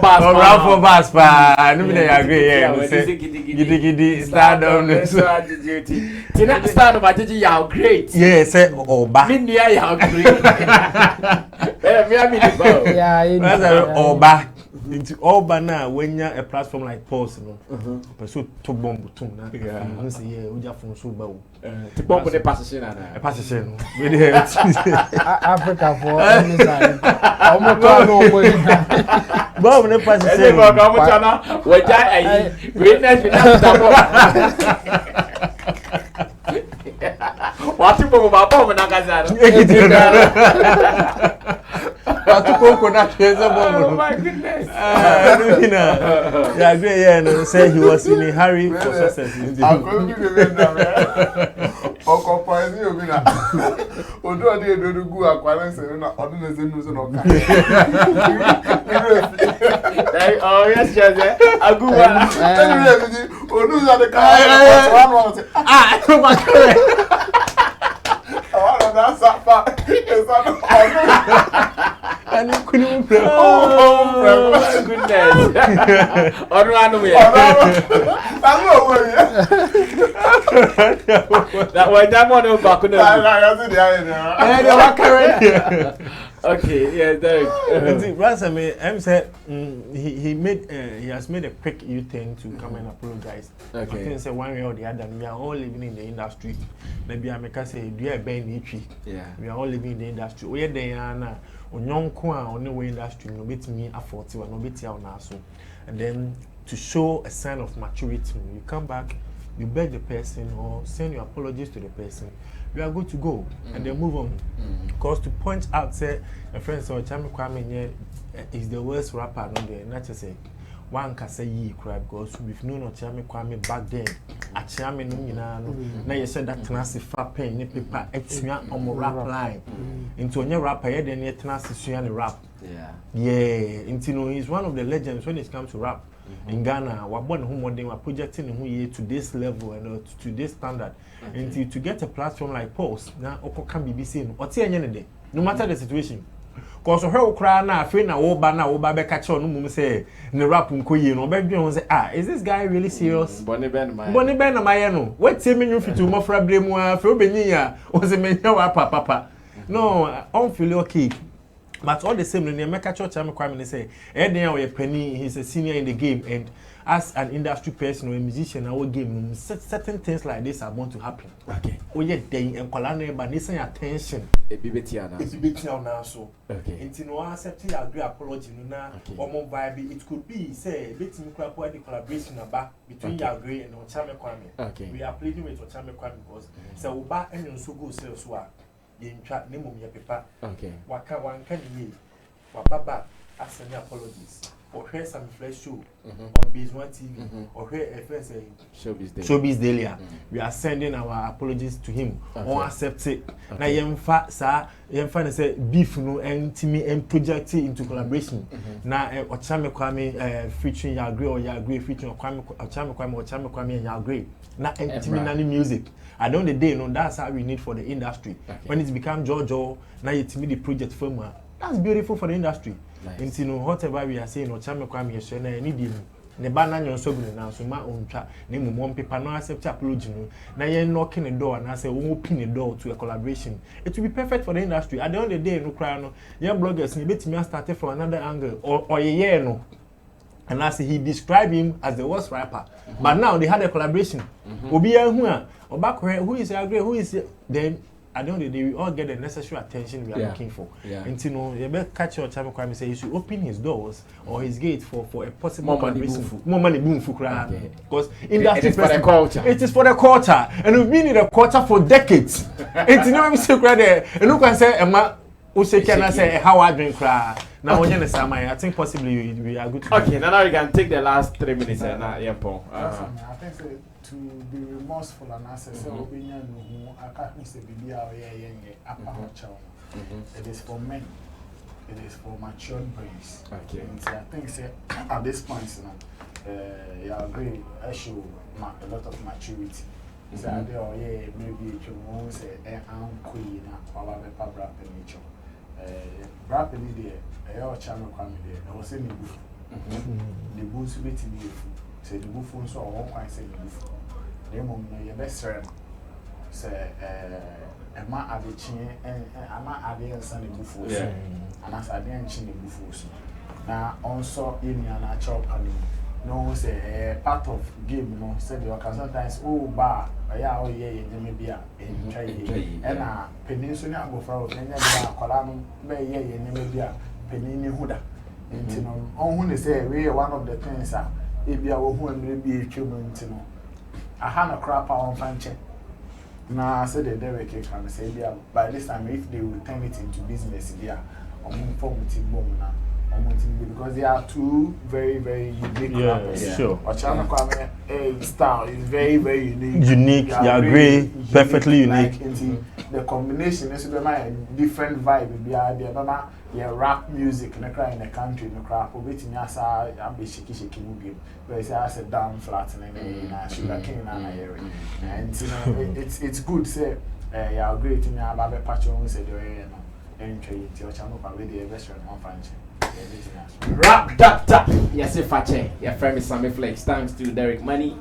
bars pa. Me na agree say gidi stand up and su duty. Tina stand up at you great. Yeah, say oba. Me nia you great. Me yeah, oba. Into Oba now when you a platform like Pulse, no, pursue to bomb to na. You say yeah, we just from so bad. To bomb the passage na. A passage no. Really Africa for any side. Omo to no boy. Bomb the passage. Ese go omo to na. We ja ayi. We next we na What you put my bomb in a gazette? Oh my goodness. Yeah, great. Yeah, and say he was in a hurry for success. I'm going to be the Oh, yes, yes. A good And you couldn't play. Oh, my goodness. That way, that one over back. Okay, yeah, Derek. Rasta, I'm said he has made a quick U-turn to come and apologize. Okay. I think say one way or the other, we are all living in the industry. Maybe I make us say, do you have been Yeah. We are all living in the industry. We are there on young on the way industry, no bit me a 40 or no bit here now. So, and then to show a sign of maturity, you come back, you beg the person or send your apologies to the person. We are good to go and then move on. Because to point out, say, a friend saw Kwame is the worst rapper on there. Not to say one can say ye cry because we've known Kwame back then. Okyeame no now you said that tenacity fat pen, paper, extra on my rap line. Into a rapper, then you tenacity rap. Yeah, into he's one of the legends when it comes to rap. In Ghana, we're born who they were projecting who to this level and to this standard. And to get a platform like Pulse, now Oko can be seen. Or no matter the situation. Because her cry now, I feel now, Oba catch on, no say, the rap unkoye, no baby, say, is this guy really serious? Bonnie Ben, Mayano. What say me you fit to more for blame for Benia, was a man, papa. No, I don't feel okay. But all the same, when you make a church, I'm Kwame say, Penny, he's a senior in the game, and as an industry person or a musician, our game, certain things like this are bound to happen. Okay. Oh yeah, they and Kolane, but listen attention. It's a bit now, so. Okay. Until no accepting agree apology, or more vibe, it could be say, bit in the collaboration about between Yagre and Okyeame Kwame. Okay. We are pleading with Okyeame Kwame because so Uba and so go sales were. You trap name of your paper. Okay. Waka one can ye. Wababa ask any apologies. Or hear some flash show on Base 1 TV. Or hear a friend say Showbiz Daily. We are sending our apologies to him. Or accept it. Now you find say beef no and Timmy and project it into collaboration. Now Okyeame Kwame featuring Yagre or Yagre featuring Okyeame Kwame and Yagre. Now and Timmy Nani music. At the end of the day, that's how we need for the industry. Okay. When it's become Jojo, now it's me the project firm. That's beautiful for the industry. Nice. And whatever we are saying, Okyeame Kwame is saying, I need him. The banana on so good now, so my own chat, name one paper, no accept apology. Now you're knocking the door and I say, open the door to a collaboration. It will be perfect for the industry. At the end of the day, no cry, no. Young bloggers, you bet me started from another angle or a year, no. And I say he described him as the worst rapper. But now they had a collaboration. Obia who is Yagre, who is then at the end of the day we all get the necessary attention we are looking for. And you better catch your time and say he should open his doors or his gate for a possible collaboration. More money boom for crowd. Because industry for the culture. It is for the culture. And we've been in the culture for decades. And you know say there and look and say can I say how I drink cry. Now when you I think possibly we are good to okay, now you can take the last 3 minutes and I think to be remorseful and as I say I can't say it is for men. It is for matured brains. Okay. And I think say at this point you agree I show a lot of maturity. So maybe it will say I'm queen or I'm rap nature. Rap in the Okyeame Kwame there. I was saying the boots bit in the food. Say the buffon so one quite say the buffon. The moment your best friend say a man at the chin and a man at the end the buffon. And as I didn't chin the buffon. Now also in your natural panel. No say part of game no say the sometimes bar maybe and peninsula go for Kolano maybe penini huda. On say we one of the things if you are who and maybe a human. I had a crap on function. Nah, I said they can say by this time if they will turn it into business, they are because they are two very, very unique rappers. Yeah, sure. Okyeame Kwame style is very, very unique. Unique, yeah, great, perfectly unique. Like, the combination is a different vibe. Yeah, rap music in the country, no crap. Obeti nyasa, I'm shaky movie. But it's a down flat and sugar cane and you know it's good. Say, yeah, great in your baby patch on said entry to your channel with the restaurant on function. Rap doctor, yes, if I check. Your friend is Sammy Flex. Thanks to Derek Money.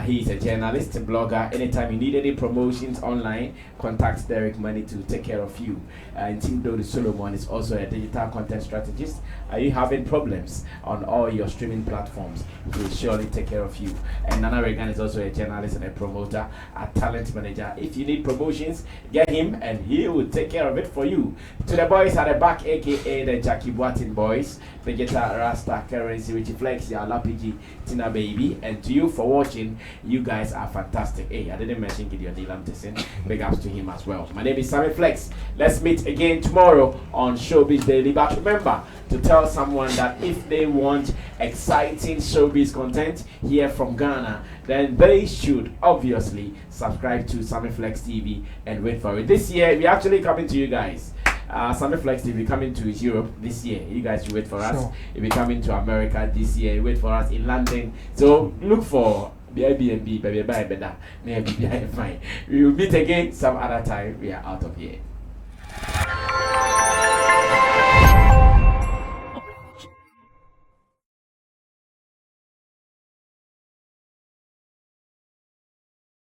He's a journalist and blogger. Anytime you need any promotions online, contact Derek Money to take care of you. And Team Dodi Solomon is also a digital content strategist. Are you having problems on all your streaming platforms? He will surely take care of you. And Nana Regan is also a journalist and a promoter, a talent manager. If you need promotions, get him and he will take care of it for you. To the boys at the back, aka the Jackie Boatin boys, Vegeta, Rasta, Currency, Richie Flex, Yalapiji, Tina Baby, and to you for watching. You guys are fantastic. Hey, I didn't mention Gideon Dylan Tessin. Big ups to him as well. My name is Sammy Flex. Let's meet again tomorrow on Showbiz Daily. But remember to tell someone that if they want exciting showbiz content here from Ghana, then they should obviously subscribe to Sammy Flex TV and wait for it. This year, we're actually coming to you guys. Sammy Flex TV coming to Europe this year. You guys should wait for us. Sure. If we coming to America this year, wait for us in London. So look for the Airbnb, baby, bye, better. Maybe fine. We will meet again some other time. We are out of here.